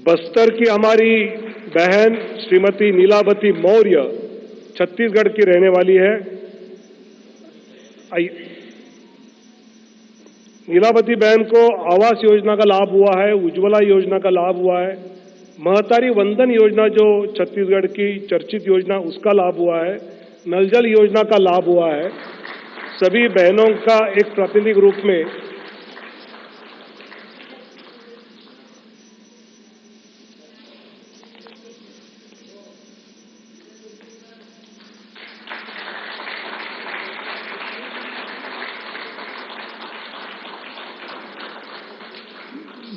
बस्तर की हमारी बहन श्रीमती नीलावती मौर्य छत्तीसगढ़ की रहने वाली है। नीलावती बहन को आवास योजना का लाभ हुआ है, उज्ज्वला योजना का लाभ हुआ है, महतारी वंदन योजना जो छत्तीसगढ़ की चर्चित योजना उसका लाभ हुआ है, नल जल योजना का लाभ हुआ है। सभी बहनों का एक प्रातिनिधिक रूप में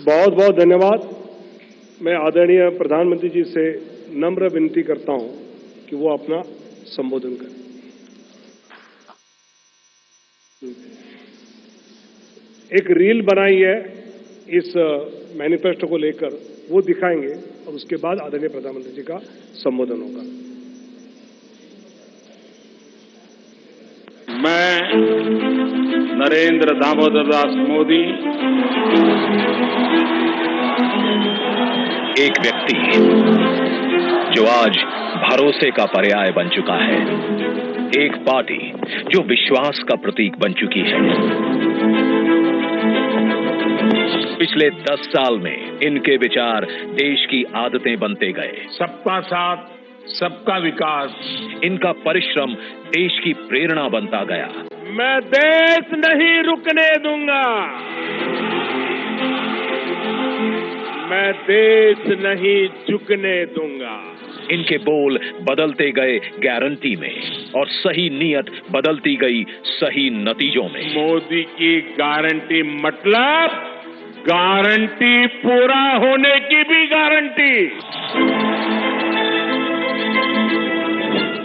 बहुत बहुत धन्यवाद। मैं आदरणीय प्रधानमंत्री जी से नम्र विनती करता हूं कि वो अपना संबोधन करें। एक रील बनाई है इस मैनिफेस्टो को लेकर, वो दिखाएंगे और उसके बाद आदरणीय प्रधानमंत्री जी का संबोधन होगा। मैं नरेंद्र दामोदर दास मोदी एक व्यक्ति जो आज भरोसे का पर्याय बन चुका है, एक पार्टी जो विश्वास का प्रतीक बन चुकी है। पिछले 10 साल में इनके विचार देश की आदतें बनते गए। सबका साथ सबका विकास, इनका परिश्रम देश की प्रेरणा बनता गया। मैं देश नहीं रुकने दूंगा, मैं देश नहीं झुकने दूंगा। इनके बोल बदलते गए गारंटी में और सही नीयत बदलती गई सही नतीजों में। मोदी की गारंटी मतलब गारंटी पूरा होने की भी गारंटी।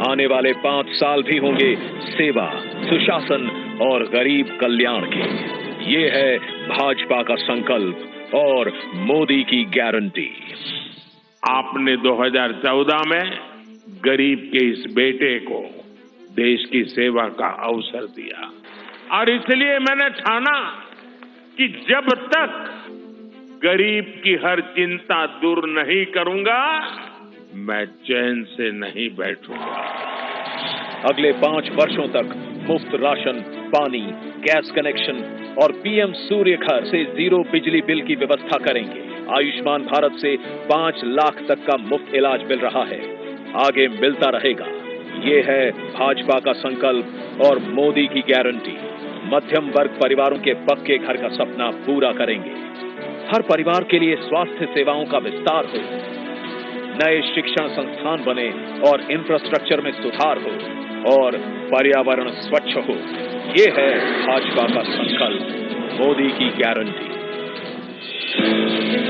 आने वाले 5 साल भी होंगे सेवा, सुशासन और गरीब कल्याण के। ये है भाजपा का संकल्प और मोदी की गारंटी। आपने 2014 में गरीब के इस बेटे को देश की सेवा का अवसर दिया और इसलिए मैंने ठाना कि जब तक गरीब की हर चिंता दूर नहीं करूंगा, मैं चैन से नहीं बैठूंगा। अगले 5 वर्षों तक मुफ्त राशन, पानी, गैस कनेक्शन और पीएम सूर्य घर से 0 बिजली बिल की व्यवस्था करेंगे। आयुष्मान भारत से 5 लाख तक का मुफ्त इलाज मिल रहा है, आगे मिलता रहेगा। ये है भाजपा का संकल्प और मोदी की गारंटी। मध्यम वर्ग परिवारों के पक्के घर का सपना पूरा करेंगे। हर परिवार के लिए स्वास्थ्य सेवाओं का विस्तार हो, नए शिक्षण संस्थान बने और इंफ्रास्ट्रक्चर में सुधार हो और पर्यावरण स्वच्छ हो। ये है भाजपा का संकल्प, मोदी की गारंटी।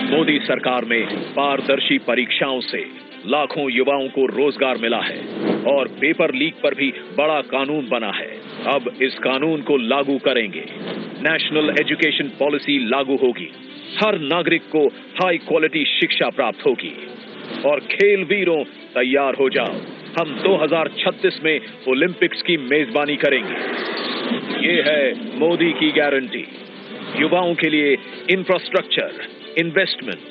मोदी सरकार में पारदर्शी परीक्षाओं से लाखों युवाओं को रोजगार मिला है और पेपर लीक पर भी बड़ा कानून बना है। अब इस कानून को लागू करेंगे। नेशनल एजुकेशन पॉलिसी लागू होगी। हर नागरिक को हाई क्वालिटी शिक्षा प्राप्त होगी। और खेल वीरों तैयार हो जाओ, हम 2036 में ओलंपिक्स की मेजबानी करेंगे। ये है मोदी की गारंटी। युवाओं के लिए infrastructure, investment,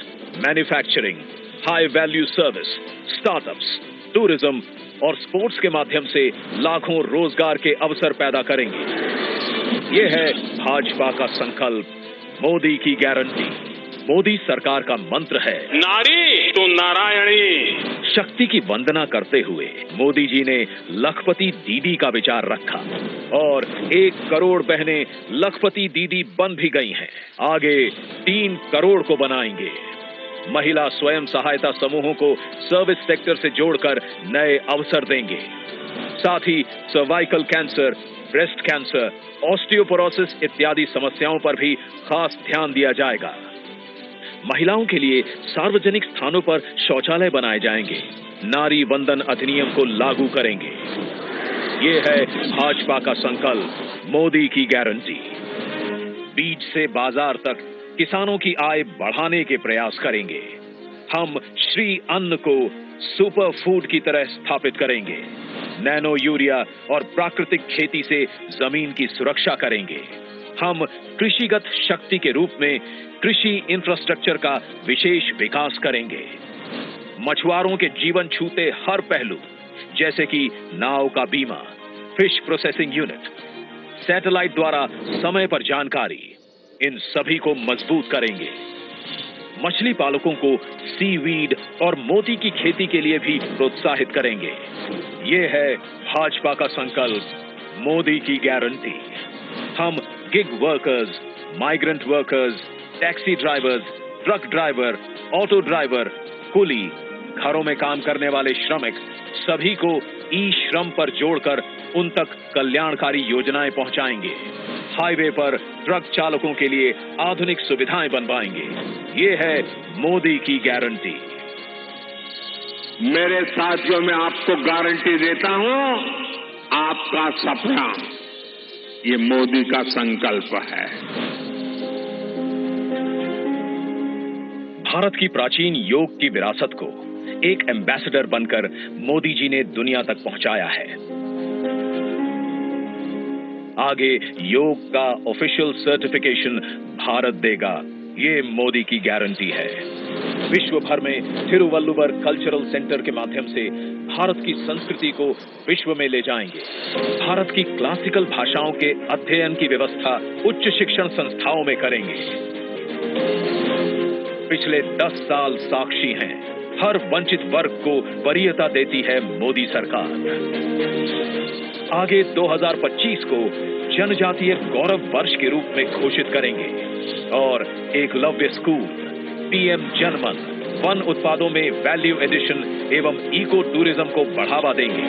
manufacturing, high value service, startups, tourism और स्पोर्ट्स के माध्यम से लाखों रोजगार के अवसर पैदा करेंगे। ये है भाजपा का संकल्प, मोदी की गारंटी। मोदी सरकार का मंत्र है नारी तो नारायणी। शक्ति की वंदना करते हुए मोदी जी ने लखपति दीदी का विचार रखा और 1 करोड़ बहनें लखपति दीदी बन भी गई हैं। आगे 3 करोड़ को बनाएंगे। महिला स्वयं सहायता समूहों को सर्विस सेक्टर से जोड़कर नए अवसर देंगे। साथ ही cervical cancer, breast cancer, osteoporosis इत्यादि समस्याओं पर भी खास ध्यान दिया जाएगा। महिलाओं के लिए सार्वजनिक स्थानों पर शौचालय बनाए जाएंगे। नारी वंदन अधिनियम को लागू करेंगे। ये है भाजपा का संकल्प, मोदी की गारंटी। बीज से बाजार तक किसानों की आय बढ़ाने के प्रयास करेंगे। हम श्री अन्न को सुपर फूड की तरह स्थापित करेंगे। नैनो यूरिया और प्राकृतिक खेती से जमीन की सुरक्षा करेंगे। हम कृषिगत शक्ति के रूप में कृषि इंफ्रास्ट्रक्चर का विशेष विकास करेंगे। मछुआरों के जीवन छूते हर पहलू, जैसे कि नाव का बीमा, फिश प्रोसेसिंग यूनिट, सैटेलाइट द्वारा समय पर जानकारी, इन सभी को मजबूत करेंगे। मछली पालकों को सीवीड और मोती की खेती के लिए भी प्रोत्साहित करेंगे। ये है भाजपा का संकल्प, मोदी की गारंटी। हम gig workers, migrant workers, taxi drivers, truck driver, auto driver, कुली, घरों में काम करने वाले श्रमिक, सभी को ई श्रम पर जोड़कर उन तक कल्याणकारी योजनाएं पहुंचाएंगे। हाईवे पर ट्रक चालकों के लिए आधुनिक सुविधाएं बनवाएंगे। ये है मोदी की गारंटी। मेरे साथियों, मैं आपको गारंटी देता हूं, आपका सपना ये मोदी का संकल्प है। भारत की प्राचीन योग की विरासत को एक एम्बेसडर बनकर मोदी जी ने दुनिया तक पहुंचाया है। आगे योग का ऑफिशियल सर्टिफिकेशन भारत देगा, ये मोदी की गारंटी है। विश्व भर में थिरुवल्लुवर कल्चरल सेंटर के माध्यम से भारत की संस्कृति को विश्व में ले जाएंगे। भारत की क्लासिकल भाषाओं के अध्ययन की व्यवस्था उच्च शिक्षण संस्थाओं में करेंगे। पिछले 10 साल साक्षी हैं, हर वंचित वर्ग को वरीयता देती है मोदी सरकार। आगे 2025 को जनजातीय गौरव वर्ष के रूप में घोषित करेंगे और एकलव्य स्कूल, पीएम जनमन, वन उत्पादों में वैल्यू एडिशन एवं इको टूरिज्म को बढ़ावा देंगे।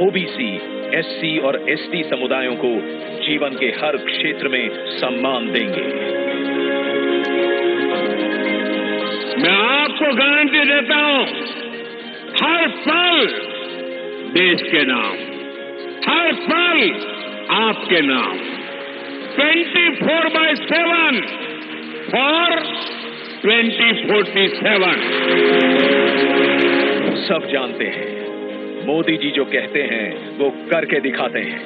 ओबीसी, एससी और एसटी समुदायों को जीवन के हर क्षेत्र में सम्मान देंगे। मैं आपको गारंटी देता हूं, हर पल देश के नाम, हर पल आपके नाम, 24/7 फॉर 2047। सब जानते हैं, मोदी जी जो कहते हैं वो करके दिखाते हैं।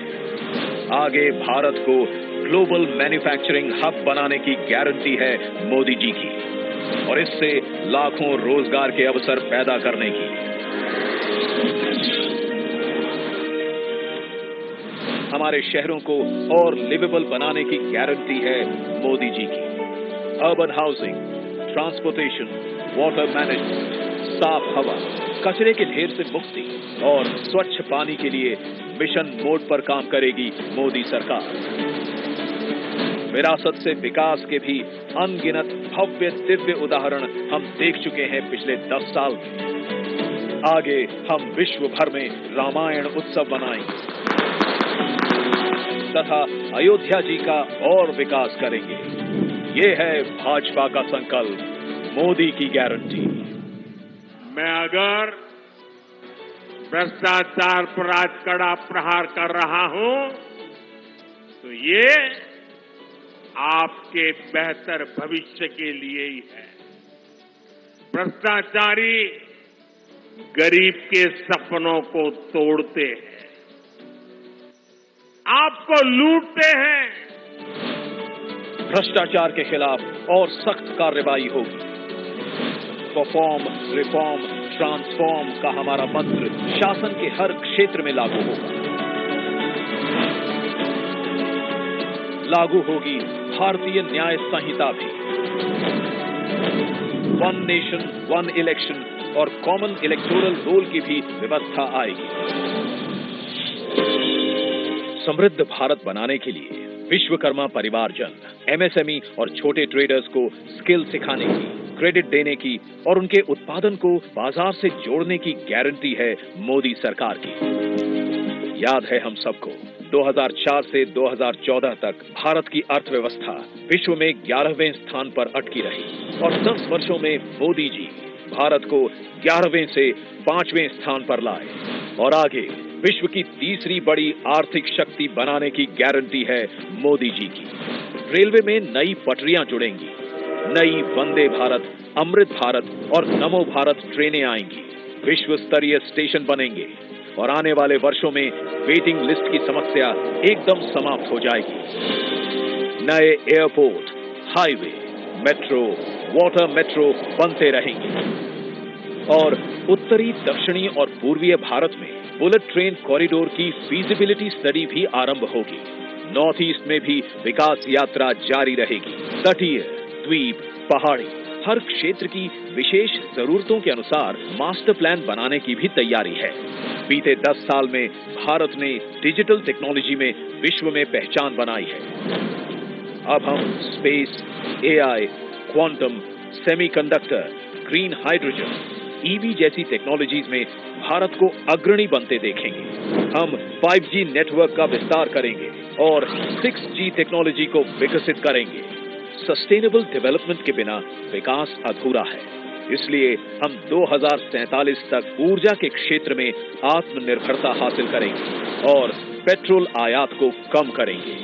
आगे भारत को ग्लोबल मैन्युफैक्चरिंग हब बनाने की गारंटी है मोदी जी की, और इससे लाखों रोजगार के अवसर पैदा करने की। हमारे शहरों को और लिवेबल बनाने की गारंटी है मोदी जी की। Urban housing, transportation, water management, साफ हवा, कचरे के ढेर से मुक्ति और स्वच्छ पानी के लिए मिशन मोड पर काम करेगी मोदी सरकार। विरासत से विकास के भी अनगिनत भव्य दिव्य उदाहरण हम देख चुके हैं पिछले 10 साल में। आगे हम विश्व भर में रामायण उत्सव मनाएंगे तथा अयोध्या जी का और विकास करेंगे। ये है भाजपा का संकल्प, मोदी की गारंटी। मैं अगर भ्रष्टाचार पर आज कड़ा प्रहार कर रहा हूं तो ये आपके बेहतर भविष्य के लिए ही है। भ्रष्टाचारी गरीब के सपनों को तोड़ते हैं, आपको लूटते हैं। भ्रष्टाचार के खिलाफ और सख्त कार्रवाई होगी। परफॉर्म, रिफॉर्म, ट्रांसफॉर्म का हमारा मंत्र शासन के हर क्षेत्र में लागू होगा। लागू होगी भारतीय न्याय संहिता भी। वन नेशन, वन इलेक्शन और कॉमन इलेक्टोरल रोल की भी व्यवस्था आएगी। समृद्ध भारत बनाने के लिए विश्वकर्मा परिवारजन, एमएसएमई और छोटे ट्रेडर्स को स्किल सिखाने की, क्रेडिट देने की और उनके उत्पादन को बाजार से जोड़ने की गारंटी है मोदी सरकार की। याद है हम सबको, 2004 से 2014 तक भारत की अर्थव्यवस्था विश्व में 11वें स्थान पर अटकी रही और 10 वर्षों में मोदी जी भारत को 11वें से 5वें स्थान पर लाए और आगे विश्व की तीसरी बड़ी आर्थिक शक्ति बनाने की गारंटी है मोदी जी की। रेलवे में नई पटरियां जुड़ेंगी, नई वंदे भारत, अमृत भारत और नमो भारत ट्रेनें आएंगी, विश्व स्तरीय स्टेशन बनेंगे और आने वाले वर्षों में वेटिंग लिस्ट की समस्या एकदम समाप्त हो जाएगी। नए airport, highway, metro, water metro बनते रहेंगे। और उत्तरी, दक्षिणी और पूर्वीय भारत में बुलेट ट्रेन कॉरिडोर की फीजिबिलिटी स्टडी भी आरंभ होगी। नॉर्थ ईस्ट में भी विकास यात्रा जारी रहेगी। तटीय, द्वीप, पहाड़ी, हर क्षेत्र की विशेष जरूरतों के अनुसार मास्टर प्लान बनाने की भी तैयारी है। बीते 10 साल में भारत ने डिजिटल टेक्नोलॉजी में विश्व में पहचान बनाई है। अब हम space, AI, quantum, semiconductor, green hydrogen, EV जैसी टेक्नोलॉजीज में भारत को अग्रणी बनते देखेंगे। हम 5G नेटवर्क का विस्तार करेंगे और 6G टेक्नोलॉजी को विकसित करेंगे। सस्टेनेबल डेवलपमेंट के बिना विकास अधूरा है। इसलिए हम 2047 तक ऊर्जा के क्षेत्र में आत्मनिर्भरता हासिल करेंगे और पेट्रोल आयात को कम करेंगे।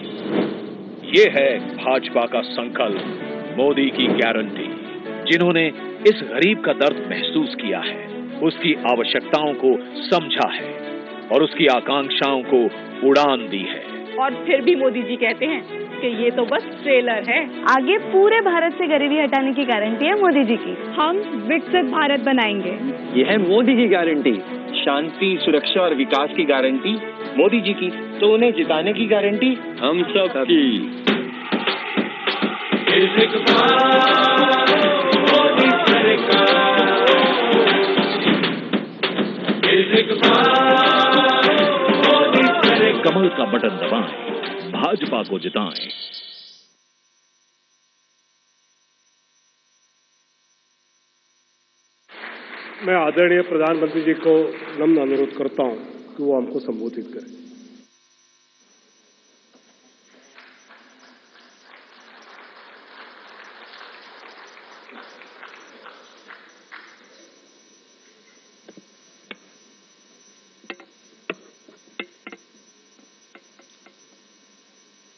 ये है भाजपा का संकल्प, मोदी की गारंटी। जिन्होंने इस गरीब का दर्द महसूस किया है, उसकी आवश्यकताओं को समझा है और उसकी आकांक्षाओं को उड़ान दी है। और फिर भी मोदी जी कहते हैं कि ये तो बस ट्रेलर है। आगे पूरे भारत से गरीबी हटाने की गारंटी है मोदी जी की। हम विकसित भारत बनाएंगे। ये है मोदी की गारंटी। शांति, सुरक्षा और विकास की गारंटी मोदी जी की। तो उन्हें जिताने की गारंटी हम सब की। कमल का बटन दबाएं, भाजपा को जिताएं। मैं आदरणीय प्रधानमंत्री जी को नम्र अनुरोध करता हूं कि वो हमको संबोधित करें।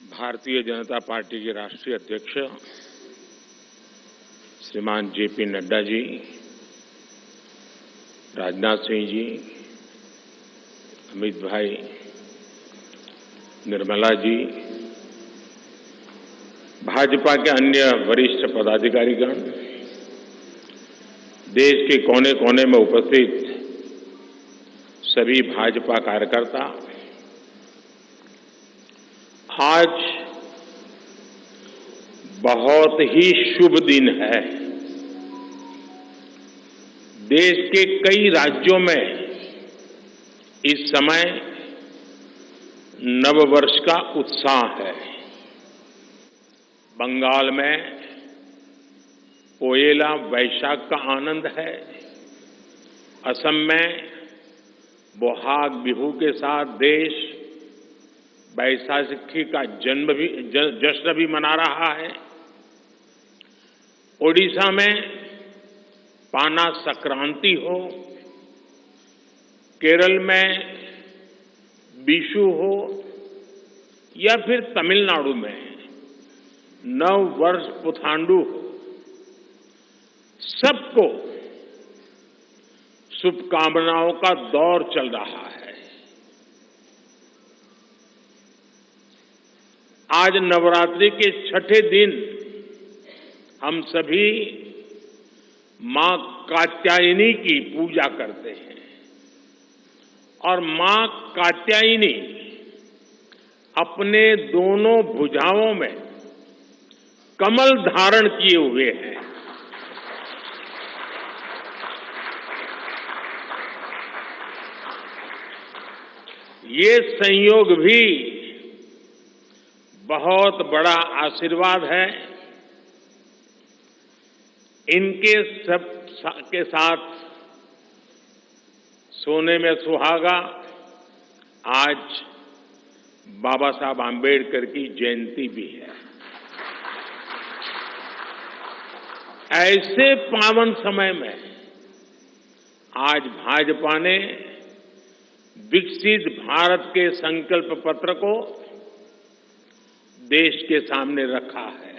भारतीय जनता पार्टी के राष्ट्रीय अध्यक्ष श्रीमान जेपी नड्डा जी, राजनाथ सिंह जी, अमित भाई, निर्मला जी, भाजपा के अन्य वरिष्ठ पदाधिकारीगण, देश के कोने कोने में उपस्थित सभी भाजपा कार्यकर्ता, आज बहुत ही शुभ दिन है। देश के कई राज्यों में इस समय नववर्ष का उत्साह है। बंगाल में पोयला वैशाख का आनंद है। असम में बोहाग बिहू के साथ देश बैसाखी का जश्न भी मना रहा है। ओडिशा में पाना संक्रांति हो, केरल में बिशु हो या फिर तमिलनाडु में नव वर्ष पुथांडु हो, सबको शुभकामनाओं का दौर चल रहा है। आज नवरात्रि के छठे दिन हम सभी मां कात्यायनी की पूजा करते हैं और मां कात्यायनी अपने दोनों भुजाओं में कमल धारण किए हुए हैं। ये संयोग भी बहुत बड़ा आशीर्वाद है। इनके सब के साथ सोने में सुहागा आज बाबा साहब आंबेडकर की जयंती भी है। ऐसे पावन समय में आज भाजपा ने विकसित भारत के संकल्प पत्र को देश के सामने रखा है।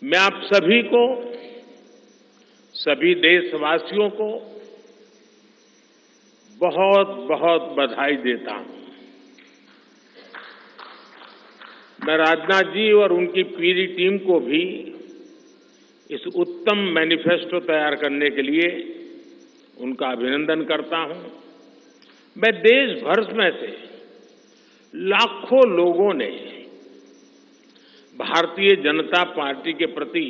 मैं आप सभी को, सभी देशवासियों को बहुत बहुत बधाई देता हूं। मैं राजनाथ जी और उनकी पूरी टीम को भी इस उत्तम मैनिफेस्टो तैयार करने के लिए उनका अभिनंदन करता हूं। मैं देश भर में से लाखों लोगों ने भारतीय जनता पार्टी के प्रति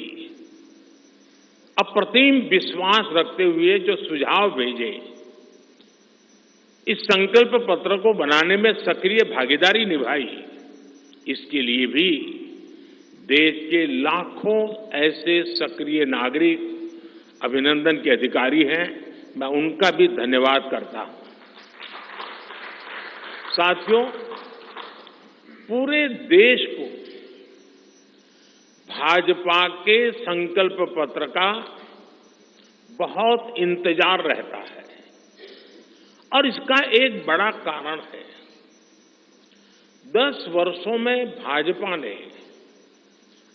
अप्रतिम विश्वास रखते हुए जो सुझाव भेजे, इस संकल्प पत्र को बनाने में सक्रिय भागीदारी निभाई, इसके लिए भी देश के लाखों ऐसे सक्रिय नागरिक अभिनंदन के अधिकारी हैं, मैं उनका भी धन्यवाद करता हूं। साथियों, पूरे देश को भाजपा के संकल्प पत्र का बहुत इंतजार रहता है और इसका एक बड़ा कारण है। 10 वर्षों में भाजपा ने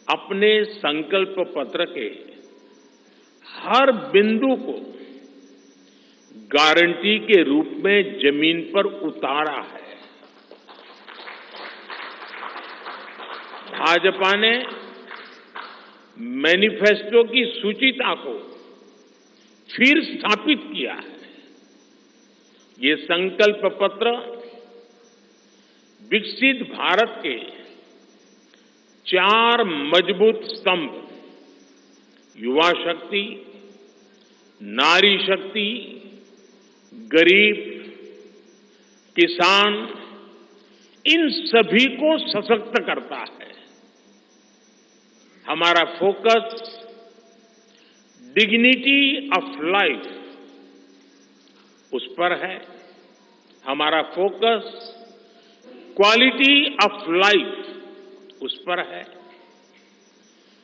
अपने संकल्प पत्र के हर बिंदु को गारंटी के रूप में जमीन पर उतारा है। भाजपा ने मैनिफेस्टो की सूचिता को फिर स्थापित किया है। ये संकल्प पत्र विकसित भारत के 4 मजबूत स्तंभ, युवा शक्ति, नारी शक्ति, गरीब, किसान, इन सभी को सशक्त करता है। हमारा फोकस डिग्निटी ऑफ लाइफ उस पर है। हमारा फोकस क्वालिटी ऑफ लाइफ उस पर है।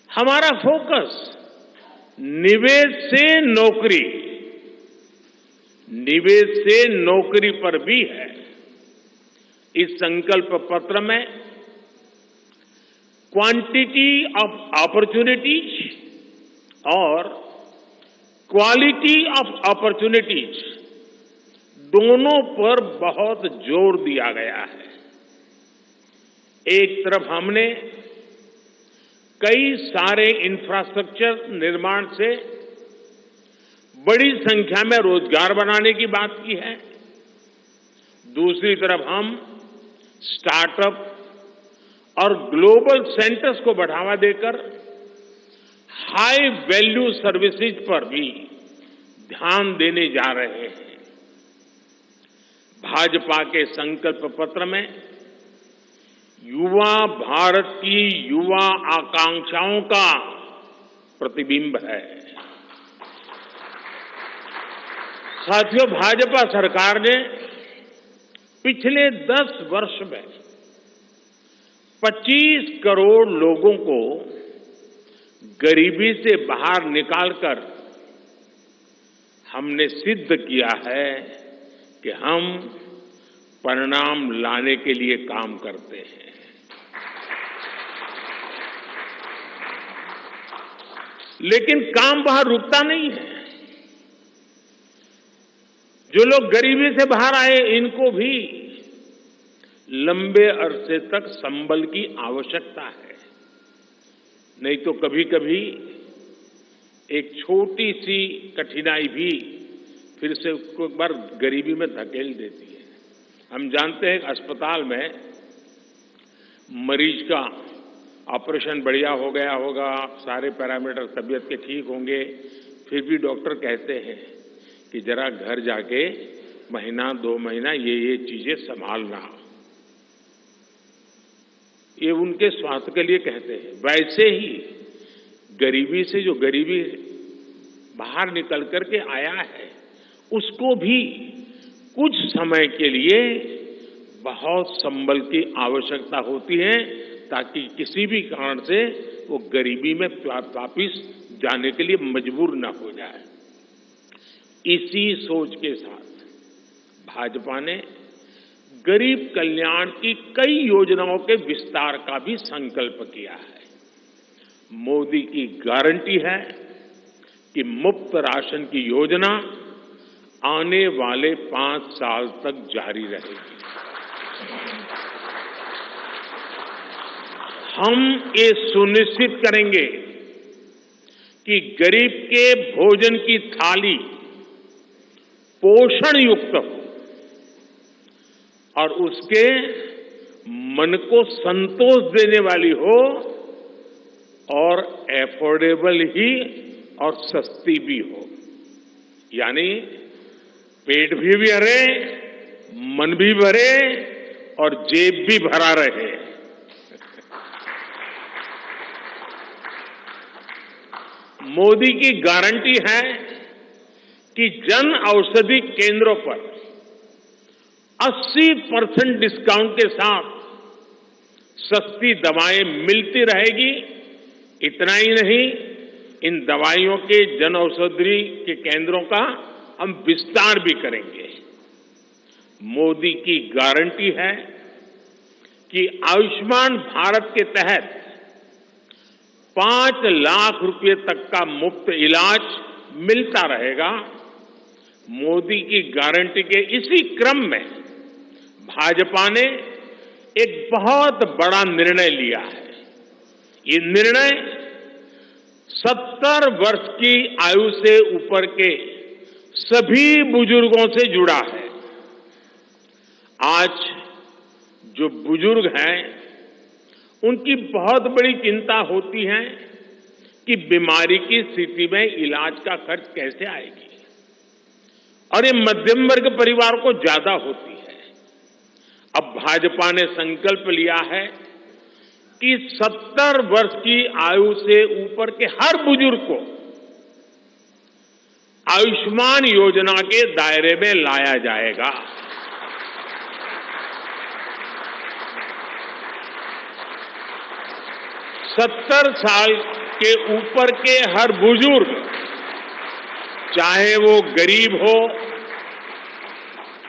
हमारा फोकस निवेश से नौकरी पर भी है। इस संकल्प पत्र में क्वांटिटी ऑफ अपॉर्चुनिटीज और क्वालिटी ऑफ अपॉर्चुनिटीज दोनों पर बहुत जोर दिया गया है। एक तरफ हमने कई सारे इंफ्रास्ट्रक्चर निर्माण से बड़ी संख्या में रोजगार बनाने की बात की है। दूसरी तरफ हम स्टार्टअप और ग्लोबल सेंटर्स को बढ़ावा देकर हाई वैल्यू सर्विसेज पर भी ध्यान देने जा रहे हैं। भाजपा के संकल्प पत्र में युवा भारत की युवा आकांक्षाओं का प्रतिबिंब है। साथियों, भाजपा सरकार ने पिछले 10 वर्ष में 25 करोड़ लोगों को गरीबी से बाहर निकालकर हमने सिद्ध किया है कि हम परिणाम लाने के लिए काम करते हैं। लेकिन काम वहां रुकता नहीं है। जो लोग गरीबी से बाहर आए, इनको भी लंबे अरसे तक संबल की आवश्यकता है। नहीं तो कभी कभी एक छोटी सी कठिनाई भी फिर से उसको एक बार गरीबी में धकेल देती है। हम जानते हैं कि अस्पताल में मरीज का ऑपरेशन बढ़िया हो गया होगा, सारे पैरामीटर तबीयत के ठीक होंगे, फिर भी डॉक्टर कहते हैं कि जरा घर जाके महीना 2 महीना ये चीजें संभालना। ये उनके स्वास्थ्य के लिए कहते हैं। वैसे ही गरीबी से जो गरीबी बाहर निकल करके आया है, उसको भी कुछ समय के लिए बहुत संबल की आवश्यकता होती है, ताकि किसी भी कारण से वो गरीबी में वापिस जाने के लिए मजबूर न हो जाए। इसी सोच के साथ भाजपा ने गरीब कल्याण की कई योजनाओं के विस्तार का भी संकल्प किया है। मोदी की गारंटी है कि मुफ्त राशन की योजना आने वाले 5 साल तक जारी रहेगी। हम ये सुनिश्चित करेंगे कि गरीब के भोजन की थाली पोषण युक्त हो और उसके मन को संतोष देने वाली हो और एफोर्डेबल ही और सस्ती भी हो, यानी पेट भी भरे, मन भी भरे और जेब भी भरा रहे। मोदी की गारंटी है कि जन औषधि केंद्रों पर 80% डिस्काउंट के साथ सस्ती दवाएं मिलती रहेगी। इतना ही नहीं, इन दवाइयों के जन औषधि के केंद्रों का हम विस्तार भी करेंगे। मोदी की गारंटी है कि आयुष्मान भारत के तहत 5 लाख रुपए तक का मुफ्त इलाज मिलता रहेगा। मोदी की गारंटी के इसी क्रम में भाजपा ने एक बहुत बड़ा निर्णय लिया है। ये निर्णय 70 वर्ष की आयु से ऊपर के सभी बुजुर्गों से जुड़ा है। आज जो बुजुर्ग हैं, उनकी बहुत बड़ी चिंता होती है कि बीमारी की स्थिति में इलाज का खर्च कैसे आएगी, और ये मध्यम वर्ग परिवार को ज्यादा होती है। अब भाजपा ने संकल्प लिया है कि 70 वर्ष की आयु से ऊपर के हर बुजुर्ग को आयुष्मान योजना के दायरे में लाया जाएगा। 70 साल के ऊपर के हर बुजुर्ग, चाहे वो गरीब हो,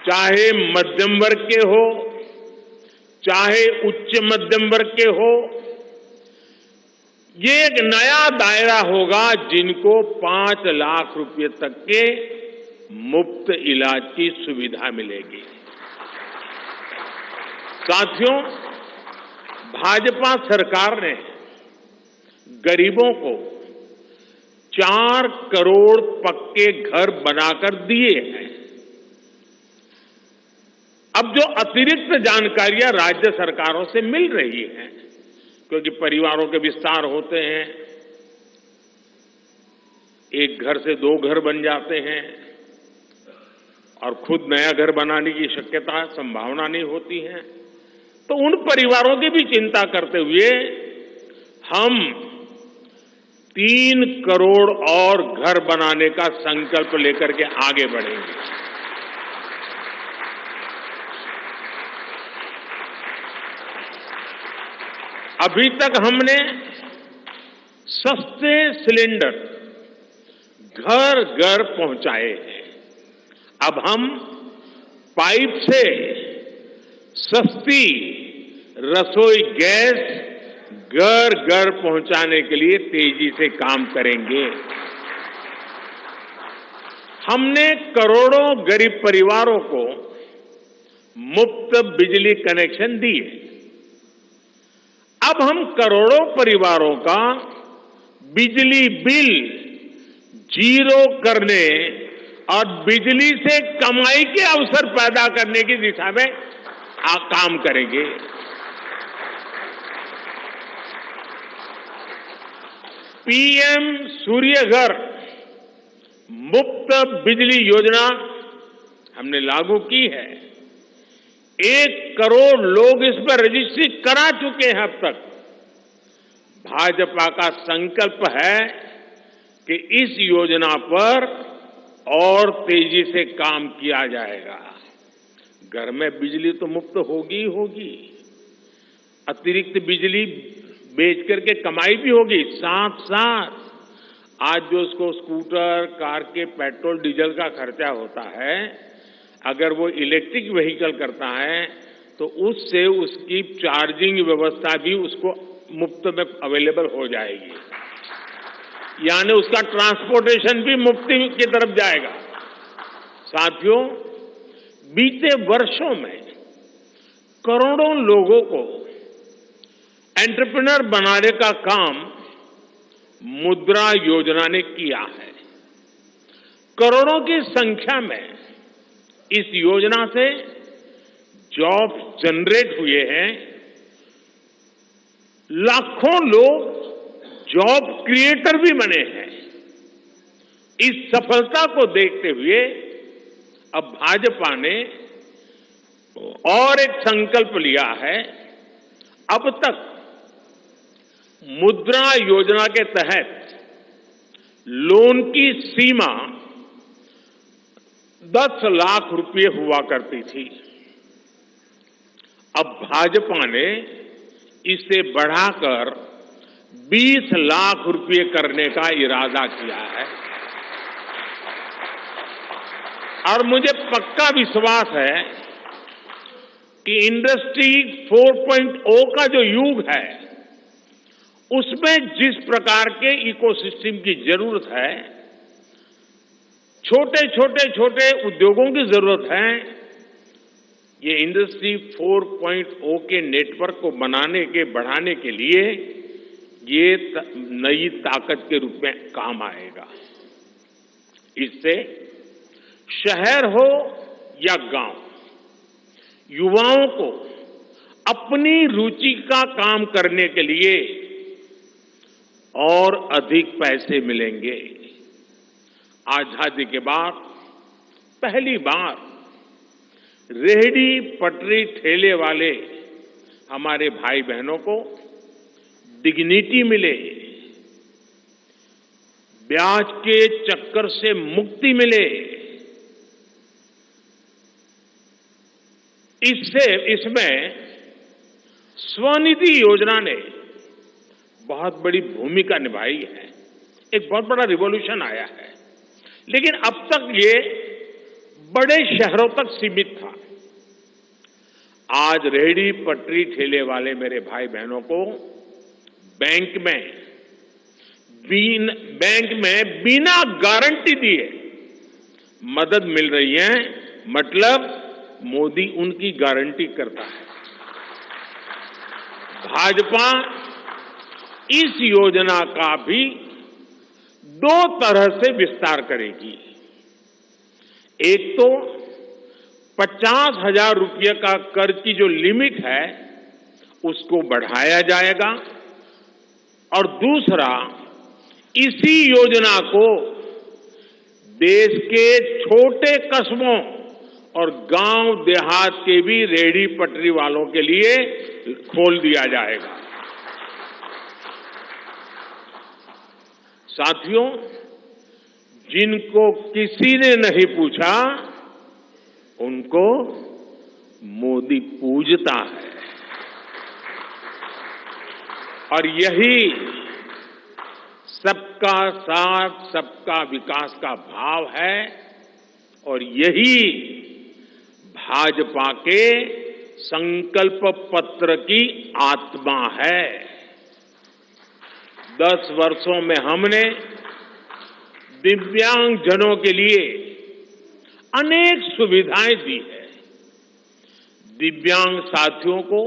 चाहे मध्यम वर्ग के हो, चाहे उच्च मध्यम वर्ग के हो, ये एक नया दायरा होगा जिनको 5 लाख रुपए तक के मुफ्त इलाज की सुविधा मिलेगी। साथियों, भाजपा सरकार ने गरीबों को 4 करोड़ पक्के घर बनाकर दिए हैं। अब जो अतिरिक्त जानकारियां राज्य सरकारों से मिल रही हैं, क्योंकि परिवारों के विस्तार होते हैं, एक घर से 2 घर बन जाते हैं और खुद नया घर बनाने की शक्यता, संभावना नहीं होती है, तो उन परिवारों की भी चिंता करते हुए हम 3 करोड़ और घर बनाने का संकल्प लेकर के आगे बढ़ेंगे। अभी तक हमने सस्ते सिलेंडर घर घर पहुंचाए हैं। अब हम पाइप से सस्ती रसोई गैस घर घर पहुंचाने के लिए तेजी से काम करेंगे। हमने करोड़ों गरीब परिवारों को मुफ्त बिजली कनेक्शन दिए। अब हम करोड़ों परिवारों का बिजली बिल 0 करने और बिजली से कमाई के अवसर पैदा करने की दिशा में काम करेंगे। पीएम सूर्य घर मुफ्त बिजली योजना हमने लागू की है। 1 करोड़ लोग इस पर रजिस्ट्री करा चुके हैं अब तक। भाजपा का संकल्प है कि इस योजना पर और तेजी से काम किया जाएगा। घर में बिजली तो मुफ्त होगी ही होगी, अतिरिक्त बिजली बेच करके कमाई भी होगी। साथ साथ आज जो उसको स्कूटर, कार के पेट्रोल डीजल का खर्चा होता है, अगर वो इलेक्ट्रिक व्हीकल करता है तो उससे उसकी चार्जिंग व्यवस्था भी उसको मुफ्त में अवेलेबल हो जाएगी, यानी उसका ट्रांसपोर्टेशन भी मुफ्ती की तरफ जाएगा। साथियों, बीते वर्षों में करोड़ों लोगों को एंटरप्रेन्योर बनाने का काम मुद्रा योजना ने किया है। करोड़ों की संख्या में इस योजना से जॉब जनरेट हुए हैं। लाखों लोग जॉब क्रिएटर भी बने हैं। इस सफलता को देखते हुए अब भाजपा ने और एक संकल्प लिया है। अब तक मुद्रा योजना के तहत लोन की सीमा 10 लाख रुपए हुआ करती थी। अब भाजपा ने इसे बढ़ाकर 20 लाख रुपए करने का इरादा किया है और मुझे पक्का विश्वास है कि इंडस्ट्री 4.0 का जो युग है उसमें जिस प्रकार के इकोसिस्टम की जरूरत है, छोटे उद्योगों की जरूरत है, ये इंडस्ट्री 4.0 के नेटवर्क को बढ़ाने के लिए ये नई ताकत के रूप में काम आएगा। इससे शहर हो या गांव, युवाओं को अपनी रुचि का काम करने के लिए और अधिक पैसे मिलेंगे। आजादी के बाद पहली बार रेहड़ी पटरी ठेले वाले हमारे भाई बहनों को डिग्निटी मिले, ब्याज के चक्कर से मुक्ति मिले। इसमें स्वनिधि योजना ने बहुत बड़ी भूमिका निभाई है। एक बहुत बड़ा रिवॉल्यूशन आया है, लेकिन अब तक ये बड़े शहरों तक सीमित था। आज रेहड़ी पटरी ठेले वाले मेरे भाई बहनों को बैंक में बिना गारंटी दिए मदद मिल रही है। मतलब मोदी उनकी गारंटी करता है। भाजपा इस योजना का भी 2 तरह से विस्तार करेगी। एक तो 50,000 रुपये का कर्ज की जो लिमिट है उसको बढ़ाया जाएगा और दूसरा, इसी योजना को देश के छोटे कस्बों और गांव देहात के भी रेहड़ी पटरी वालों के लिए खोल दिया जाएगा। साथियों, जिनको किसी ने नहीं पूछा उनको मोदी पूजता है और यही सबका साथ सबका विकास का भाव है और यही भाजपा के संकल्प पत्र की आत्मा है। 10 वर्षों में हमने दिव्यांगजनों के लिए अनेक सुविधाएं दी है। दिव्यांग साथियों को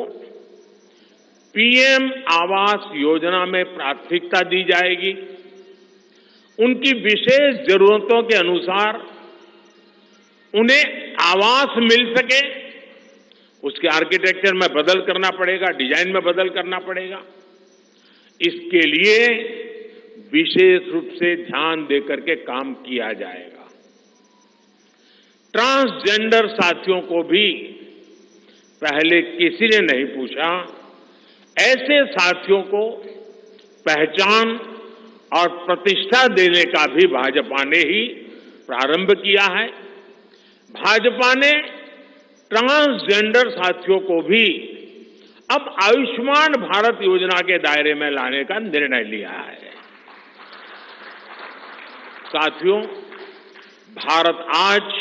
पीएम आवास योजना में प्राथमिकता दी जाएगी। उनकी विशेष जरूरतों के अनुसार उन्हें आवास मिल सके, उसके आर्किटेक्चर में बदल करना पड़ेगा, डिजाइन में बदल करना पड़ेगा। इसके लिए विशेष रूप से ध्यान देकर के काम किया जाएगा। ट्रांसजेंडर साथियों को भी पहले किसी ने नहीं पूछा। ऐसे साथियों को पहचान और प्रतिष्ठा देने का भी भाजपा ने ही प्रारंभ किया है। भाजपा ने ट्रांसजेंडर साथियों को भी अब आयुष्मान भारत योजना के दायरे में लाने का निर्णय लिया है। साथियों, भारत आज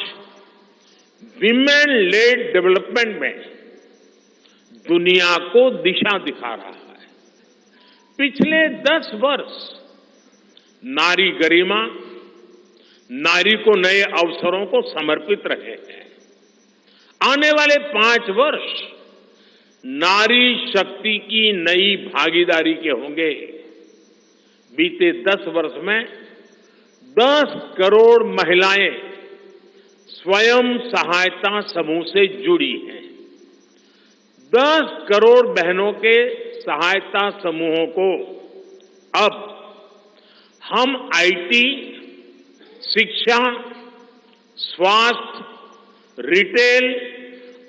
विमेन लेड डेवलपमेंट में दुनिया को दिशा दिखा रहा है। पिछले 10 वर्ष नारी गरिमा, नारी को नए अवसरों को समर्पित रहे हैं। आने वाले 5 वर्ष नारी शक्ति की नई भागीदारी के होंगे। बीते 10 वर्ष में 10 करोड़ महिलाएं स्वयं सहायता समूह से जुड़ी हैं। 10 करोड़ बहनों के सहायता समूहों को अब हम आईटी, शिक्षा, स्वास्थ्य, रिटेल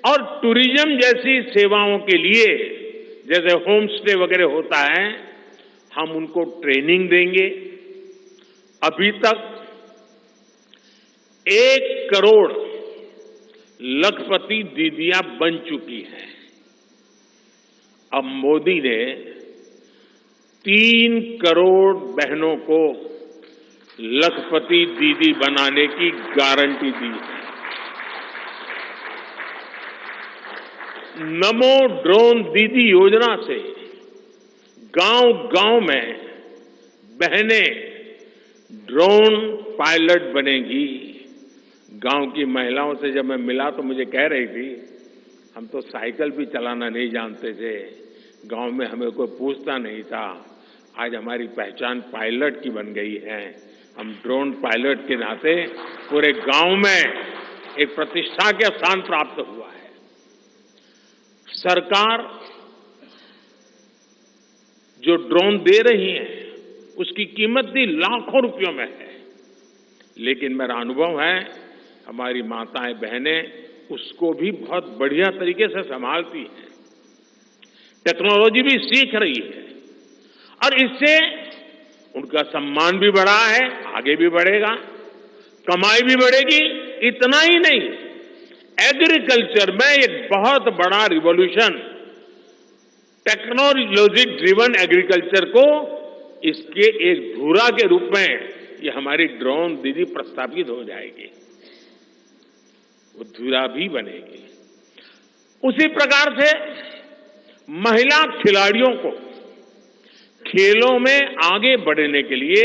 और टूरिज्म जैसी सेवाओं के लिए, जैसे होम स्टे वगैरह होता है, हम उनको ट्रेनिंग देंगे। अभी तक 1 करोड़ लखपति दीदियां बन चुकी हैं। अब मोदी ने 3 करोड़ बहनों को लखपति दीदी बनाने की गारंटी दी है। नमो ड्रोन दीदी योजना से गांव-गांव में बहनें ड्रोन पायलट बनेगी। गांव की महिलाओं से जब मैं मिला तो मुझे कह रही थी, हम तो साइकिल भी चलाना नहीं जानते थे, गांव में हमें कोई पूछता नहीं था, आज हमारी पहचान पायलट की बन गई है। हम ड्रोन पायलट के नाते पूरे गांव में एक प्रतिष्ठा के स्थान प्राप्त हुआ है। सरकार जो ड्रोन दे रही है उसकी कीमत भी लाखों रुपयों में है, लेकिन मेरा अनुभव है हमारी माताएं बहनें उसको भी बहुत बढ़िया तरीके से संभालती हैं, टेक्नोलॉजी भी सीख रही है और इससे उनका सम्मान भी बढ़ा है, आगे भी बढ़ेगा, कमाई भी बढ़ेगी। इतना ही नहीं, एग्रीकल्चर में एक बहुत बड़ा रिवॉल्यूशन, टेक्नोलॉजी ड्रिवन एग्रीकल्चर को इसके एक धुरा के रूप में ये हमारी ड्रोन दीदी प्रस्थापित हो जाएगी, वो धुरा भी बनेगी। उसी प्रकार से महिला खिलाड़ियों को खेलों में आगे बढ़ने के लिए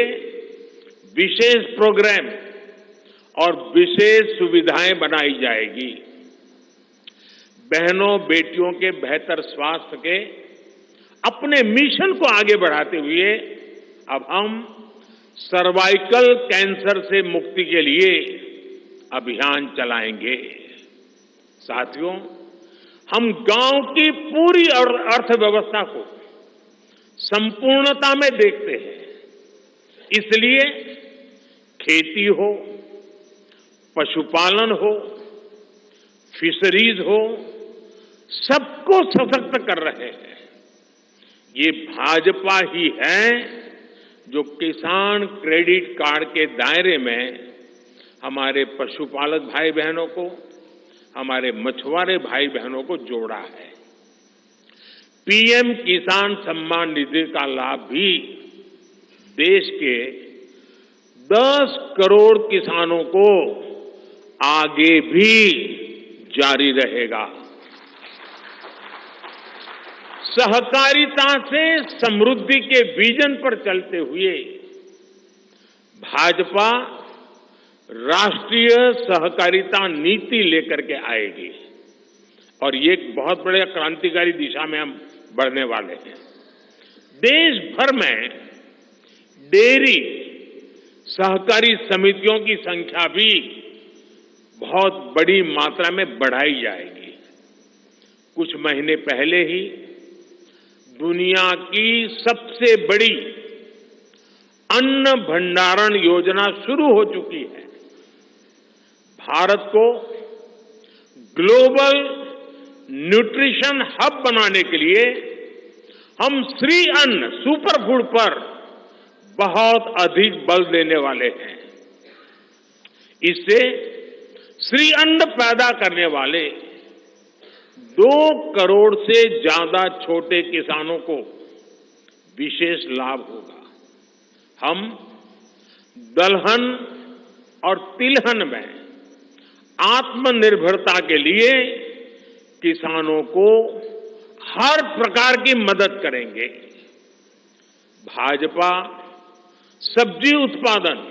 विशेष प्रोग्राम और विशेष सुविधाएं बनाई जाएगी। बहनों बेटियों के बेहतर स्वास्थ्य के अपने मिशन को आगे बढ़ाते हुए अब हम सर्वाइकल कैंसर से मुक्ति के लिए अभियान चलाएंगे। साथियों, हम गांव की पूरी अर्थव्यवस्था को संपूर्णता में देखते हैं, इसलिए खेती हो, पशुपालन हो, फिशरीज हो, सबको सशक्त कर रहे हैं। ये भाजपा ही है जो किसान क्रेडिट कार्ड के दायरे में हमारे पशुपालक भाई बहनों को, हमारे मछुआरे भाई बहनों को जोड़ा है। पीएम किसान सम्मान निधि का लाभ भी देश के 10 करोड़ किसानों को आगे भी जारी रहेगा। सहकारिता से समृद्धि के विजन पर चलते हुए भाजपा राष्ट्रीय सहकारिता नीति लेकर के आएगी और ये एक बहुत बड़े क्रांतिकारी दिशा में हम बढ़ने वाले हैं। देश भर में डेयरी सहकारी समितियों की संख्या भी बहुत बड़ी मात्रा में बढ़ाई जाएगी। कुछ महीने पहले ही दुनिया की सबसे बड़ी अन्न भंडारण योजना शुरू हो चुकी है। भारत को ग्लोबल न्यूट्रिशन हब बनाने के लिए हम श्री अन्न सुपर फूड पर बहुत अधिक बल देने वाले हैं। इससे श्री अन्न पैदा करने वाले 2 करोड़ से ज्यादा छोटे किसानों को विशेष लाभ होगा। हम दलहन और तिलहन में आत्मनिर्भरता के लिए किसानों को हर प्रकार की मदद करेंगे। भाजपा सब्जी उत्पादन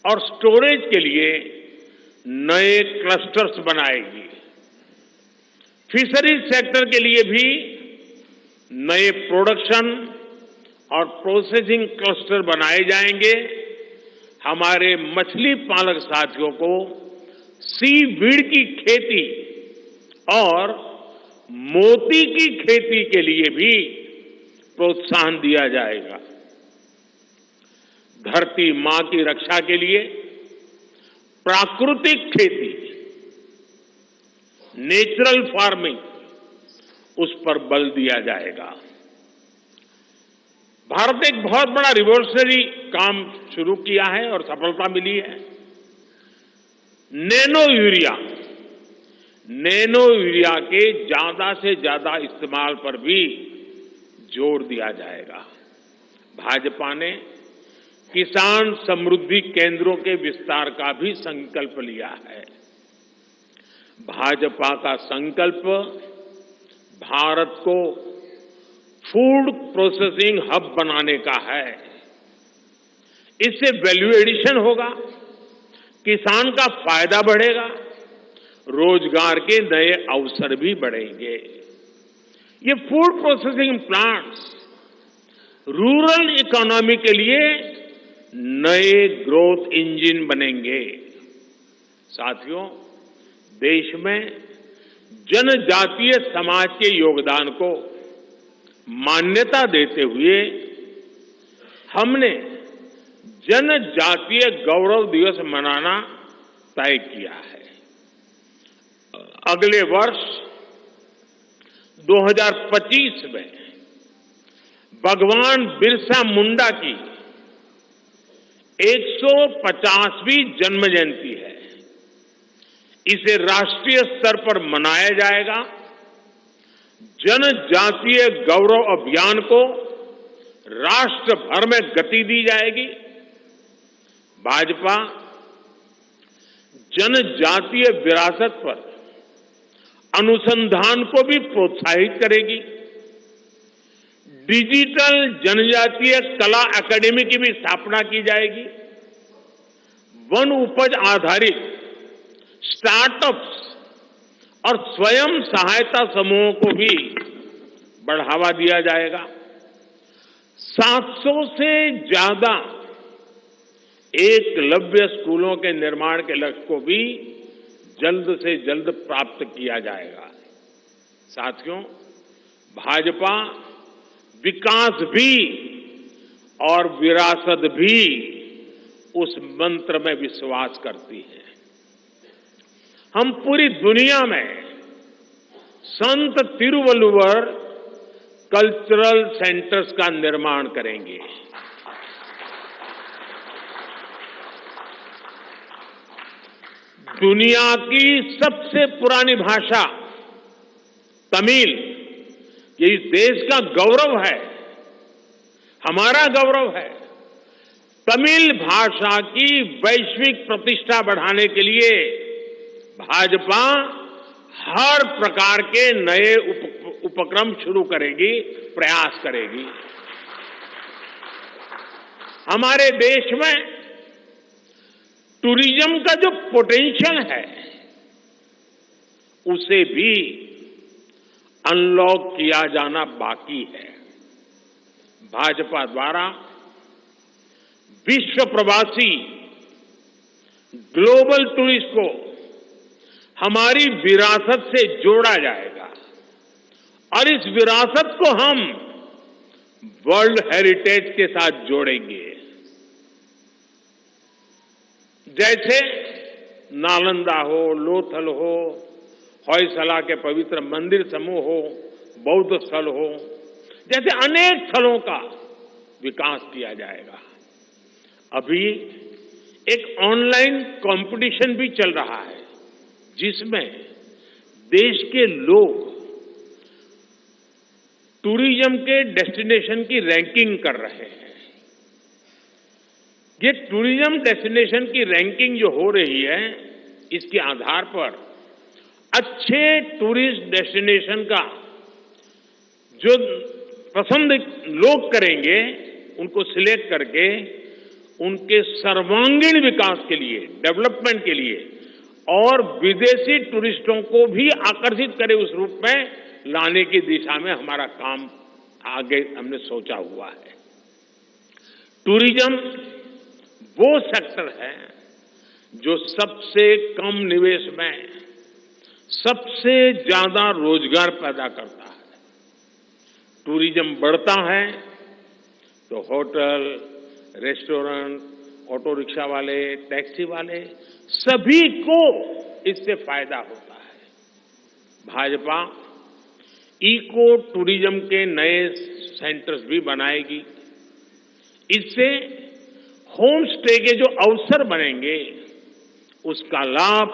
और स्टोरेज के लिए नए क्लस्टर्स बनाएगी। फिशरीज सेक्टर के लिए भी नए प्रोडक्शन और प्रोसेसिंग क्लस्टर बनाए जाएंगे। हमारे मछली पालक साथियों को सीवीड की खेती और मोती की खेती के लिए भी प्रोत्साहन दिया जाएगा। धरती मां की रक्षा के लिए प्राकृतिक खेती, नेचुरल फार्मिंग, उस पर बल दिया जाएगा। भारत एक बहुत बड़ा रिवॉल्यूशनरी काम शुरू किया है और सफलता मिली है। नैनो यूरिया के ज्यादा से ज्यादा इस्तेमाल पर भी जोर दिया जाएगा। भाजपा ने किसान समृद्धि केंद्रों के विस्तार का भी संकल्प लिया है। भाजपा का संकल्प भारत को फूड प्रोसेसिंग हब बनाने का है। इससे वैल्यू एडिशन होगा, किसान का फायदा बढ़ेगा, रोजगार के नए अवसर भी बढ़ेंगे। ये food processing plants rural economy के लिए नए ग्रोथ इंजन बनेंगे। साथियों, देश में जनजातीय समाज के योगदान को मान्यता देते हुए हमने जनजातीय गौरव दिवस मनाना तय किया है। अगले वर्ष 2025 में भगवान बिरसा मुंडा की 150वीं जन्म जयंती है। इसे राष्ट्रीय स्तर पर मनाया जाएगा। जनजातीय गौरव अभियान को राष्ट्र भर में गति दी जाएगी। भाजपा जनजातीय विरासत पर अनुसंधान को भी प्रोत्साहित करेगी। डिजिटल जनजातीय कला एकेडमी की भी स्थापना की जाएगी। वन उपज आधारित स्टार्टअप्स और स्वयं सहायता समूहों को भी बढ़ावा दिया जाएगा। 700 से ज्यादा एकलव्य स्कूलों के निर्माण के लक्ष्य को भी जल्द से जल्द प्राप्त किया जाएगा। साथियों, भाजपा विकास भी और विरासत भी उस मंत्र में विश्वास करती है। हम पूरी दुनिया में संत तिरुवल्लुवर कल्चरल सेंटर्स का निर्माण करेंगे। दुनिया की सबसे पुरानी भाषा तमिल, ये इस देश का गौरव है, हमारा गौरव है। तमिल भाषा की वैश्विक प्रतिष्ठा बढ़ाने के लिए भाजपा हर प्रकार के नए उपक्रम शुरू करेगी, प्रयास करेगी। हमारे देश में टूरिज्म का जो पोटेंशियल है उसे भी अनलॉक किया जाना बाकी है। भाजपा द्वारा विश्व प्रवासी ग्लोबल टूरिस्ट को हमारी विरासत से जोड़ा जाएगा और इस विरासत को हम वर्ल्ड हेरिटेज के साथ जोड़ेंगे। जैसे नालंदा हो, लोथल हो, होयसला के पवित्र मंदिर समूह हो, बौद्ध स्थल हो, जैसे अनेक स्थलों का विकास किया जाएगा। अभी एक ऑनलाइन कंपटीशन भी चल रहा है जिसमें देश के लोग टूरिज्म के डेस्टिनेशन की रैंकिंग कर रहे हैं। ये टूरिज्म डेस्टिनेशन की रैंकिंग जो हो रही है, इसके आधार पर अच्छे टूरिस्ट डेस्टिनेशन का जो पसंद लोग करेंगे उनको सिलेक्ट करके उनके सर्वांगीण विकास के लिए, डेवलपमेंट के लिए और विदेशी टूरिस्टों को भी आकर्षित करे उस रूप में लाने की दिशा में हमारा काम आगे हमने सोचा हुआ है। टूरिज्म वो सेक्टर है जो सबसे कम निवेश में सबसे ज्यादा रोजगार पैदा करता है। टूरिज्म बढ़ता है तो होटल, रेस्टोरेंट, ऑटो रिक्शा वाले, टैक्सी वाले सभी को इससे फायदा होता है। भाजपा इको टूरिज्म के नए सेंटर्स भी बनाएगी। इससे होम स्टे के जो अवसर बनेंगे उसका लाभ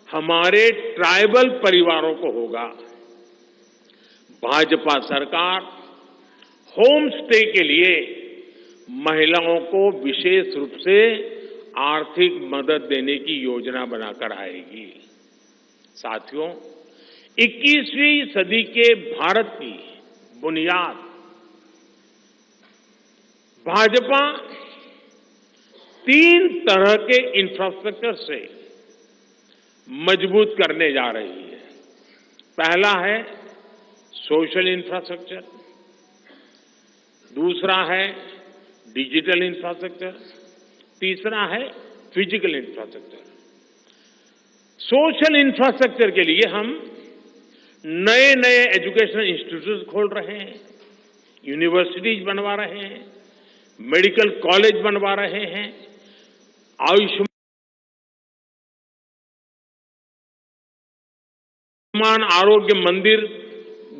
हमारे ट्राइबल परिवारों को होगा। भाजपा सरकार होम स्टे के लिए महिलाओं को विशेष रूप से आर्थिक मदद देने की योजना बनाकर आएगी। साथियों, 21वीं सदी के भारत की बुनियाद भाजपा 3 तरह के इंफ्रास्ट्रक्चर से मजबूत करने जा रही है। पहला है सोशल इंफ्रास्ट्रक्चर, दूसरा है डिजिटल इंफ्रास्ट्रक्चर, तीसरा है फिजिकल इंफ्रास्ट्रक्चर। सोशल इंफ्रास्ट्रक्चर के लिए हम नए नए एजुकेशनल इंस्टीट्यूट खोल रहे हैं, यूनिवर्सिटीज बनवा रहे हैं, मेडिकल कॉलेज बनवा रहे हैं, आयुष्मान आरोग्य मंदिर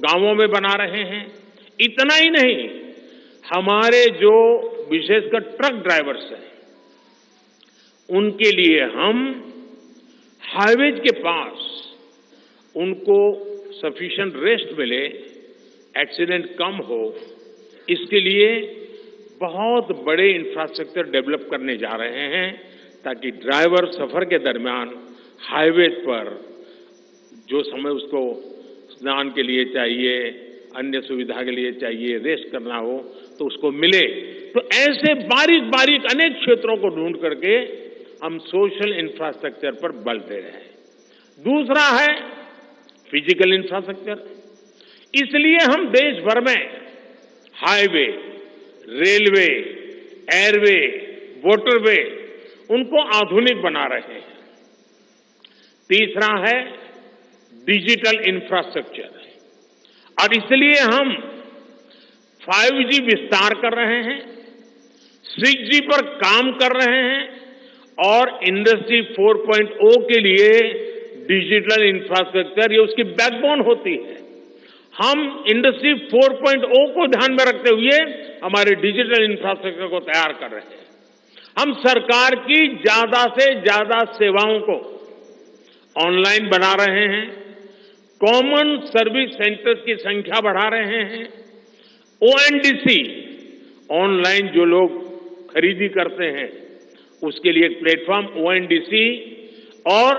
गांवों में बना रहे हैं। इतना ही नहीं, हमारे जो विशेषकर ट्रक ड्राइवर्स हैं उनके लिए हम हाईवेज के पास उनको सफिशिएंट रेस्ट मिले, एक्सीडेंट कम हो, इसके लिए बहुत बड़े इंफ्रास्ट्रक्चर डेवलप करने जा रहे हैं ताकि ड्राइवर सफर के दरमियान हाईवे पर जो समय उसको स्नान के लिए चाहिए, अन्य सुविधा के लिए चाहिए, रेस्ट करना हो तो उसको मिले। तो ऐसे बारीक बारीक अनेक क्षेत्रों को ढूंढ करके हम सोशल इंफ्रास्ट्रक्चर पर बल दे रहे हैं। दूसरा है फिजिकल इंफ्रास्ट्रक्चर। इसलिए हम देश भर में हाईवे, रेलवे, एयरवे, वाटरवे उनको आधुनिक बना रहे हैं। तीसरा है डिजिटल इंफ्रास्ट्रक्चर, और इसलिए हम 5G विस्तार कर रहे हैं, 6G पर काम कर रहे हैं और इंडस्ट्री 4.0 के लिए डिजिटल इंफ्रास्ट्रक्चर ये उसकी बैकबोन होती है। हम इंडस्ट्री 4.0 को ध्यान में रखते हुए हमारे डिजिटल इंफ्रास्ट्रक्चर को तैयार कर रहे हैं। हम सरकार की ज्यादा से ज्यादा सेवाओं को ऑनलाइन बना रहे हैं, कॉमन सर्विस सेंटर्स की संख्या बढ़ा रहे हैं, ONDC ऑनलाइन जो लोग खरीदी करते हैं उसके लिए एक प्लेटफॉर्म ONDC और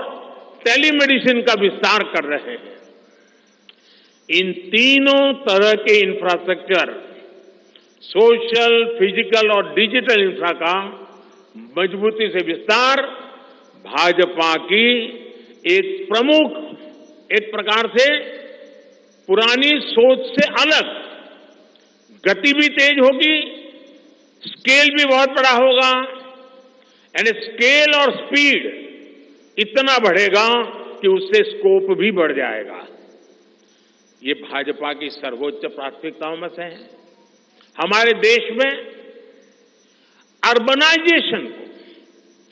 टेलीमेडिसिन का विस्तार कर रहे हैं। इन तीनों तरह के इंफ्रास्ट्रक्चर, सोशल, फिजिकल और डिजिटल इंफ्रा का मजबूती से विस्तार भाजपा की एक प्रमुख, एक प्रकार से पुरानी सोच से अलग, गति भी तेज होगी, स्केल भी बहुत बड़ा होगा, यानी स्केल और स्पीड इतना बढ़ेगा कि उससे स्कोप भी बढ़ जाएगा। ये भाजपा की सर्वोच्च प्राथमिकताओं में से है। हमारे देश में अर्बनाइजेशन को,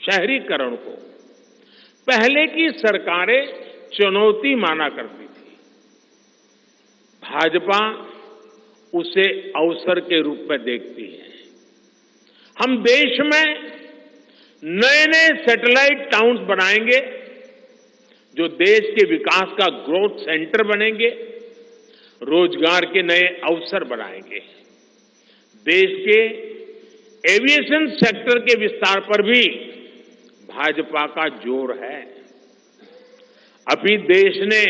शहरीकरण को पहले की सरकारें चुनौती माना करती थी। भाजपा उसे अवसर के रूप में देखती है। हम देश में नए नए सैटेलाइट टाउन्स बनाएंगे जो देश के विकास का ग्रोथ सेंटर बनेंगे, रोजगार के नए अवसर बनाएंगे। देश के एविएशन सेक्टर के विस्तार पर भी भाजपा का जोर है। अभी देश ने,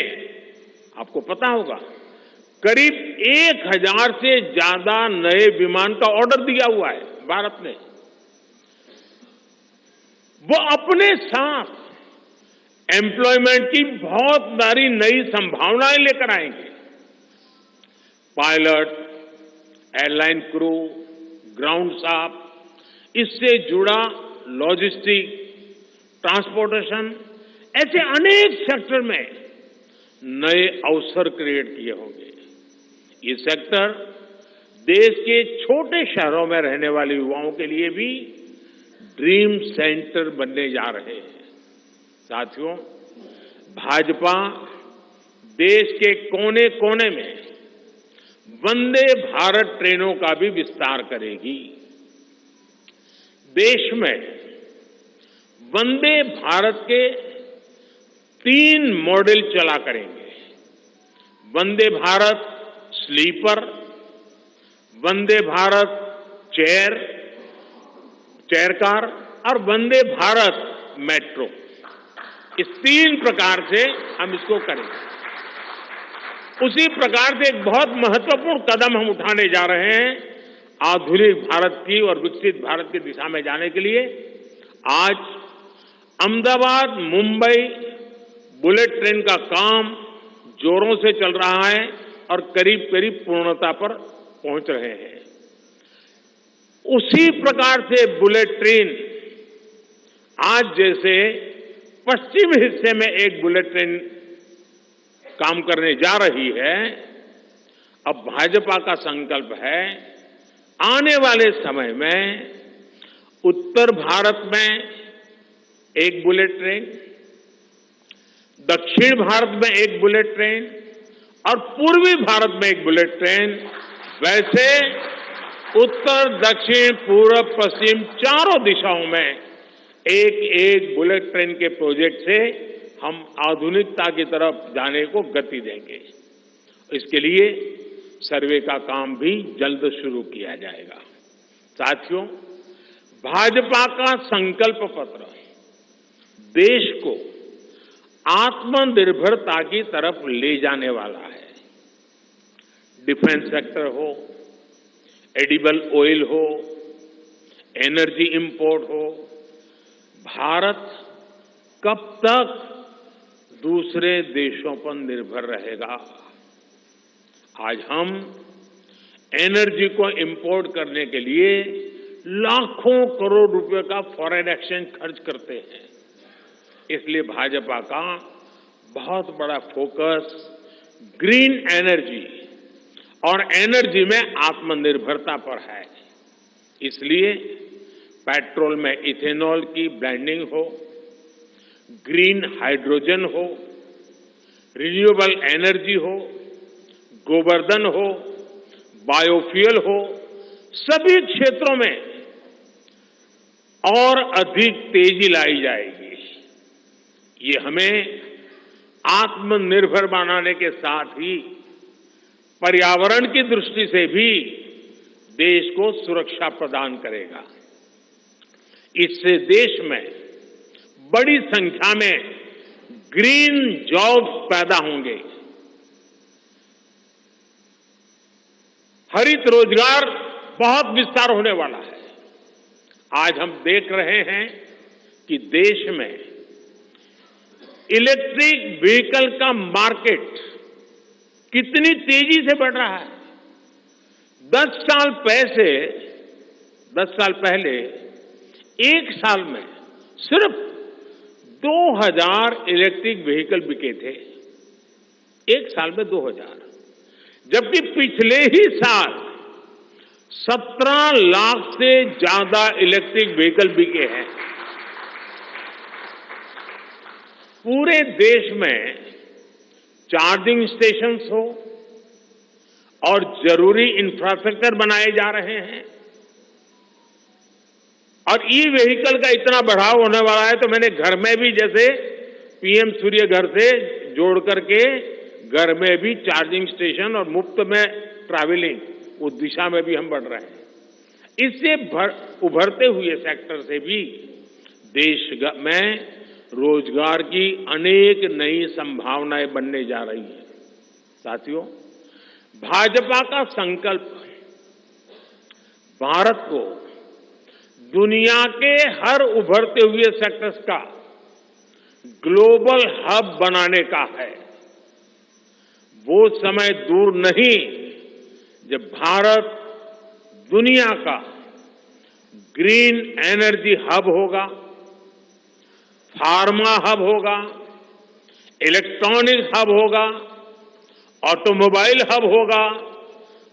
आपको पता होगा, करीब 1000 से ज्यादा नए विमान का ऑर्डर दिया हुआ है भारत ने। वो अपने साथ एम्प्लॉयमेंट की बहुत सारी नई संभावनाएं लेकर आएंगे। Pilot, airline crew, ground staff, इससे जुड़ा लॉजिस्टिक, ट्रांसपोर्टेशन, ऐसे अनेक सेक्टर में नए अवसर क्रिएट किए होंगे। ये सेक्टर देश के छोटे शहरों में रहने वाले युवाओं के लिए भी ड्रीम सेंटर बनने जा रहे हैं। साथियों, भाजपा देश के कोने कोने में वंदे भारत ट्रेनों का भी विस्तार करेगी। देश में वंदे भारत के 3 मॉडल चला करेंगे। Vande Bharat sleeper, Vande Bharat chair car और वंदे भारत मेट्रो। इस 3 प्रकार से हम इसको करेंगे। उसी प्रकार से एक बहुत महत्वपूर्ण कदम हम उठाने जा रहे हैं आधुनिक भारत की और विकसित भारत की दिशा में जाने के लिए। आज अहमदाबाद मुंबई बुलेट ट्रेन का काम जोरों से चल रहा है और करीब करीब पूर्णता पर पहुंच रहे हैं। उसी प्रकार से बुलेट ट्रेन आज जैसे पश्चिम हिस्से में एक बुलेट ट्रेन काम करने जा रही है, अब भाजपा का संकल्प है आने वाले समय में उत्तर भारत में एक बुलेट ट्रेन, दक्षिण भारत में एक बुलेट ट्रेन और पूर्वी भारत में एक बुलेट ट्रेन, वैसे उत्तर, दक्षिण, पूर्व, पश्चिम चारों दिशाओं में एक एक बुलेट ट्रेन के प्रोजेक्ट से हम आधुनिकता की तरफ जाने को गति देंगे। इसके लिए सर्वे का काम भी जल्द शुरू किया जाएगा। साथियों, भाजपा का संकल्प पत्र देश को आत्मनिर्भरता की तरफ ले जाने वाला है। डिफेंस सेक्टर हो, एडिबल ऑयल हो, एनर्जी इंपोर्ट हो, भारत कब तक दूसरे देशों पर निर्भर रहेगा? आज हम एनर्जी को इंपोर्ट करने के लिए लाखों करोड़ रुपए का फॉरेन एक्सचेंज खर्च करते हैं। इसलिए भाजपा का बहुत बड़ा फोकस ग्रीन एनर्जी और एनर्जी में आत्मनिर्भरता पर है। इसलिए पेट्रोल में इथेनॉल की ब्लेंडिंग हो, ग्रीन हाइड्रोजन हो, रिन्यूएबल एनर्जी हो, गोवर्धन हो, बायोफ्यूल हो, सभी क्षेत्रों में और अधिक तेजी लाई जाएगी। ये हमें आत्मनिर्भर बनाने के साथ ही पर्यावरण की दृष्टि से भी देश को सुरक्षा प्रदान करेगा। इससे देश में बड़ी संख्या में ग्रीन जॉब्स पैदा होंगे। हरित रोजगार बहुत विस्तार होने वाला है। आज हम देख रहे हैं कि देश में इलेक्ट्रिक व्हीकल का मार्केट कितनी तेजी से बढ़ रहा है। 10 साल पहले एक साल में सिर्फ 2000 इलेक्ट्रिक व्हीकल बिके थे। एक साल में 2000, जबकि पिछले ही साल 17 लाख से ज्यादा इलेक्ट्रिक व्हीकल बिके हैं। पूरे देश में चार्जिंग स्टेशंस हो और जरूरी इंफ्रास्ट्रक्चर बनाए जा रहे हैं और ई व्हीकल का इतना बढ़ाव होने वाला है, तो मैंने घर में भी जैसे पीएम सूर्य घर से जोड़ करके घर में भी चार्जिंग स्टेशन और मुफ्त में ट्रैवलिंग, उस दिशा में भी हम बढ़ रहे हैं। इससे उभरते हुए सेक्टर से भी देश में रोजगार की अनेक नई संभावनाएं बनने जा रही हैं। साथियों, भाजपा का संकल्प भारत को दुनिया के हर उभरते हुए सेक्टर्स का ग्लोबल हब बनाने का है। वो समय दूर नहीं जब भारत दुनिया का ग्रीन एनर्जी हब होगा, फार्मा हब होगा, इलेक्ट्रॉनिक्स हब होगा, ऑटोमोबाइल हब होगा,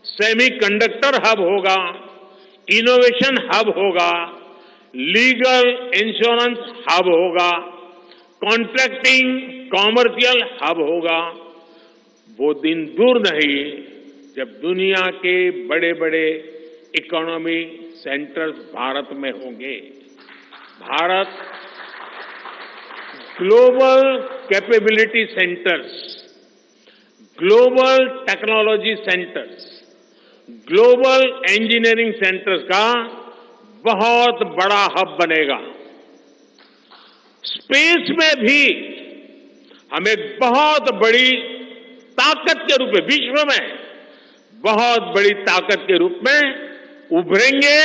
सेमीकंडक्टर हब होगा, इनोवेशन हब होगा, लीगल इंश्योरेंस हब होगा, कॉन्ट्रैक्टिंग कॉमर्शियल हब होगा। वो दिन दूर नहीं जब दुनिया के बड़े बड़े इकोनॉमी सेंटर्स भारत में होंगे। Bharat global capability centres, global technology centres, global engineering centres का बहुत बड़ा हब बनेगा। स्पेस में भी हम एक बहुत बड़ी ताकत के रूप में, विश्व में बहुत बड़ी ताकत के रूप में उभरेंगे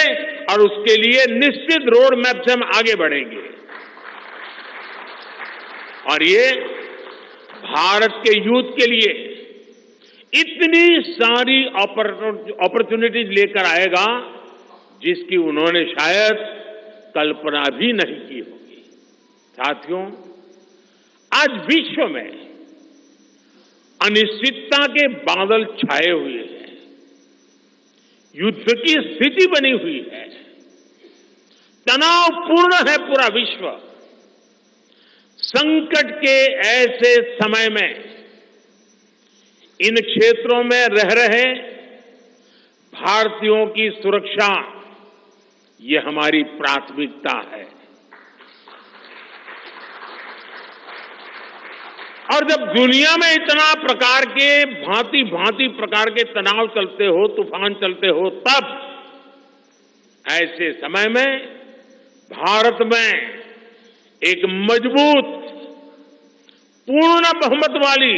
और उसके लिए निश्चित रोड मैप से हम आगे बढ़ेंगे। और ये भारत के यूथ के लिए इतनी सारी अपॉर्चुनिटीज लेकर आएगा जिसकी उन्होंने शायद कल्पना भी नहीं की होगी। साथियों, आज विश्व में अनिश्चितता के बादल छाए हुए हैं, युद्ध की स्थिति बनी हुई है, तनावपूर्ण है पूरा विश्व। संकट के ऐसे समय में इन क्षेत्रों में रह रहे भारतीयों की सुरक्षा ये हमारी प्राथमिकता है। और जब दुनिया में इतना प्रकार के भांति भांति प्रकार के तनाव चलते हो, तूफान चलते हो, तब ऐसे समय में भारत में एक मजबूत, पूर्ण बहुमत वाली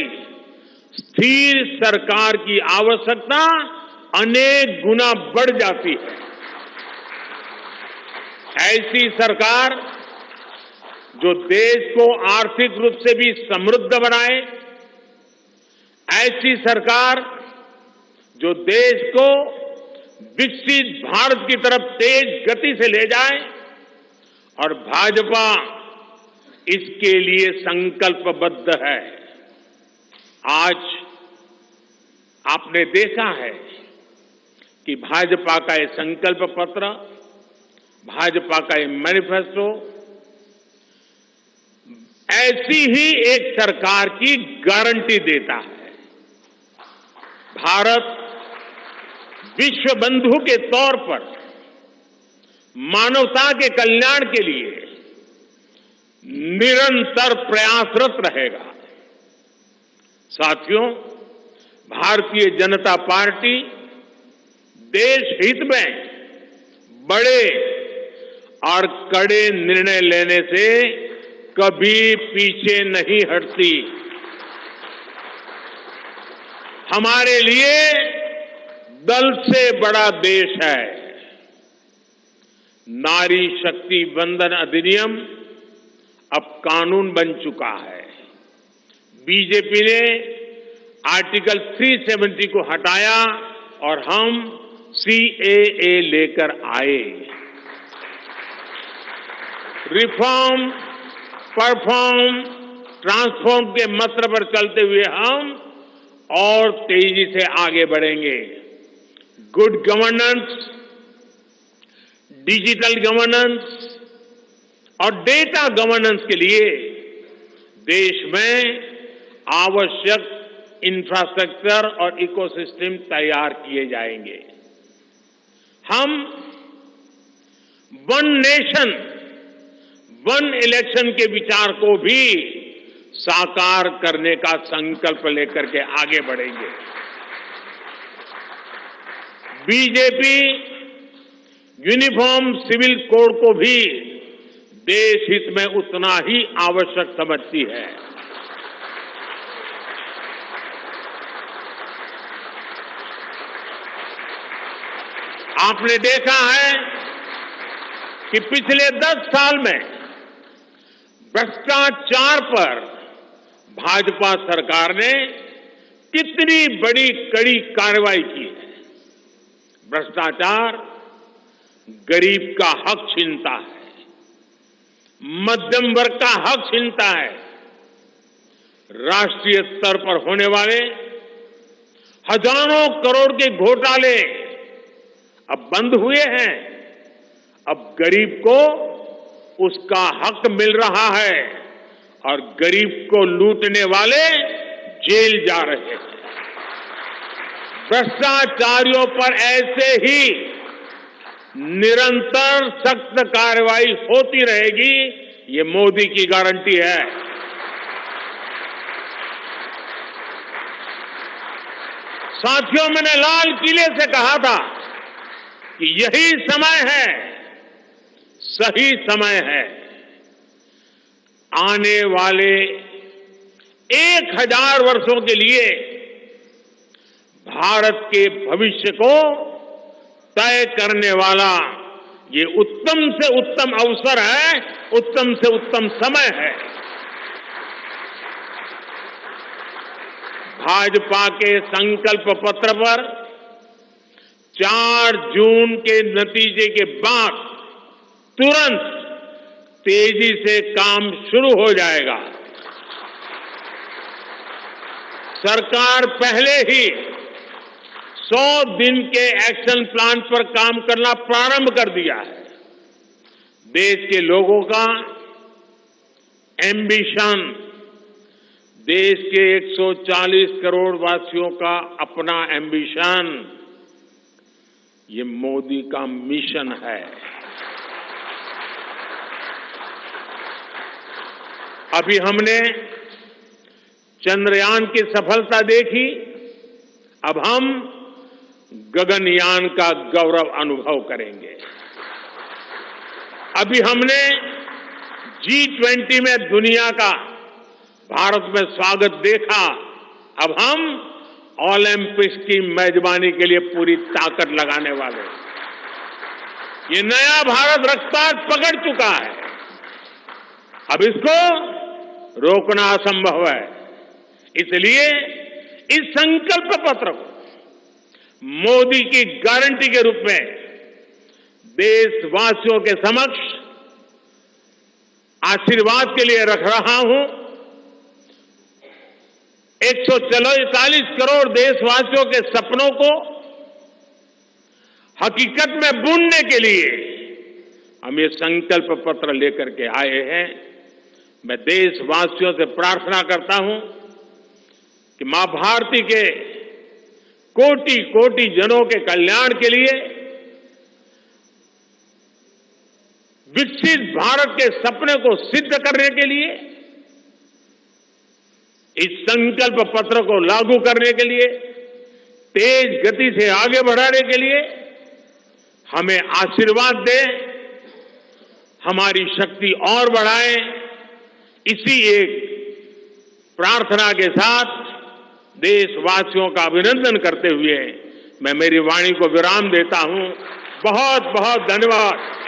स्थिर सरकार की आवश्यकता अनेक गुना बढ़ जाती है। ऐसी सरकार जो देश को आर्थिक रूप से भी समृद्ध बनाए, ऐसी सरकार जो देश को विकसित भारत की तरफ तेज गति से ले जाए, और भाजपा इसके लिए संकल्पबद्ध है। आज आपने देखा है कि भाजपा का ये संकल्प पत्र, भाजपा का ये मैनिफेस्टो ऐसी ही एक सरकार की गारंटी देता है। भारत विश्व बंधु के तौर पर मानवता के कल्याण के लिए निरंतर प्रयासरत रहेगा। साथियों, भारतीय जनता पार्टी देश हित में बड़े और कड़े निर्णय लेने से कभी पीछे नहीं हटती। हमारे लिए दल से बड़ा देश है। नारी शक्ति वंदन अधिनियम अब कानून बन चुका है। बीजेपी ने आर्टिकल 370 को हटाया और हम सीएए लेकर आए। रिफॉर्म, परफॉर्म, ट्रांसफॉर्म के मंत्र पर चलते हुए हम और तेजी से आगे बढ़ेंगे। गुड गवर्नेंस, डिजिटल गवर्नेंस और डेटा गवर्नेंस के लिए देश में आवश्यक इंफ्रास्ट्रक्चर और इकोसिस्टम तैयार किए जाएंगे। हम वन नेशन, वन इलेक्शन के विचार को भी साकार करने का संकल्प लेकर के आगे बढ़ेंगे। बीजेपी यूनिफॉर्म सिविल कोड को भी देश हित में उतना ही आवश्यक समझती है। आपने देखा है कि पिछले 10 साल में भ्रष्टाचार पर भाजपा सरकार ने कितनी बड़ी कड़ी कार्रवाई की है। भ्रष्टाचार गरीब का हक छीनता है, मध्यम वर्ग का हक छीनता है। राष्ट्रीय स्तर पर होने वाले हजारों करोड़ के घोटाले अब बंद हुए हैं। अब गरीब को उसका हक मिल रहा है और गरीब को लूटने वाले जेल जा रहे हैं। भ्रष्टाचारियों पर ऐसे ही निरंतर सख्त कार्रवाई होती रहेगी, ये मोदी की गारंटी है। साथियों, मैंने लाल किले से कहा था कि यही समय है, सही समय है। आने वाले 1000 वर्षों के लिए भारत के भविष्य को तय करने वाला ये उत्तम से उत्तम अवसर है, उत्तम से उत्तम समय है। भाजपा के संकल्प पत्र पर 4 जून के नतीजे के बाद तुरंत तेजी से काम शुरू हो जाएगा। सरकार पहले ही 100 दिन के एक्शन प्लान पर काम करना प्रारंभ कर दिया है। देश के लोगों का एम्बिशन, देश के 140 करोड़ वासियों का अपना एम्बिशन, ये मोदी का मिशन है। अभी हमने चंद्रयान की सफलता देखी, अब हम गगनयान का गौरव अनुभव करेंगे। अभी हमने G20 में दुनिया का भारत में स्वागत देखा, अब हम ओलंपिक्स की मेजबानी के लिए पूरी ताकत लगाने वाले। ये नया भारत रफ्तार पकड़ चुका है, अब इसको रोकना असंभव है। इसलिए इस संकल्प पत्र को मोदी की गारंटी के रूप में देशवासियों के समक्ष आशीर्वाद के लिए रख रहा हूं। 144 करोड़ देशवासियों के सपनों को हकीकत में बुनने के लिए हम ये संकल्प पत्र लेकर के आए हैं। मैं देशवासियों से प्रार्थना करता हूं कि मां भारती के कोटि कोटि जनों के कल्याण के लिए, विकसित भारत के सपने को सिद्ध करने के लिए, इस संकल्प पत्र को लागू करने के लिए, तेज गति से आगे बढ़ाने के लिए हमें आशीर्वाद दें, हमारी शक्ति और बढ़ाएं। इसी एक प्रार्थना के साथ देशवासियों का अभिनंदन करते हुए मैं मेरी वाणी को विराम देता हूं। बहुत बहुत धन्यवाद।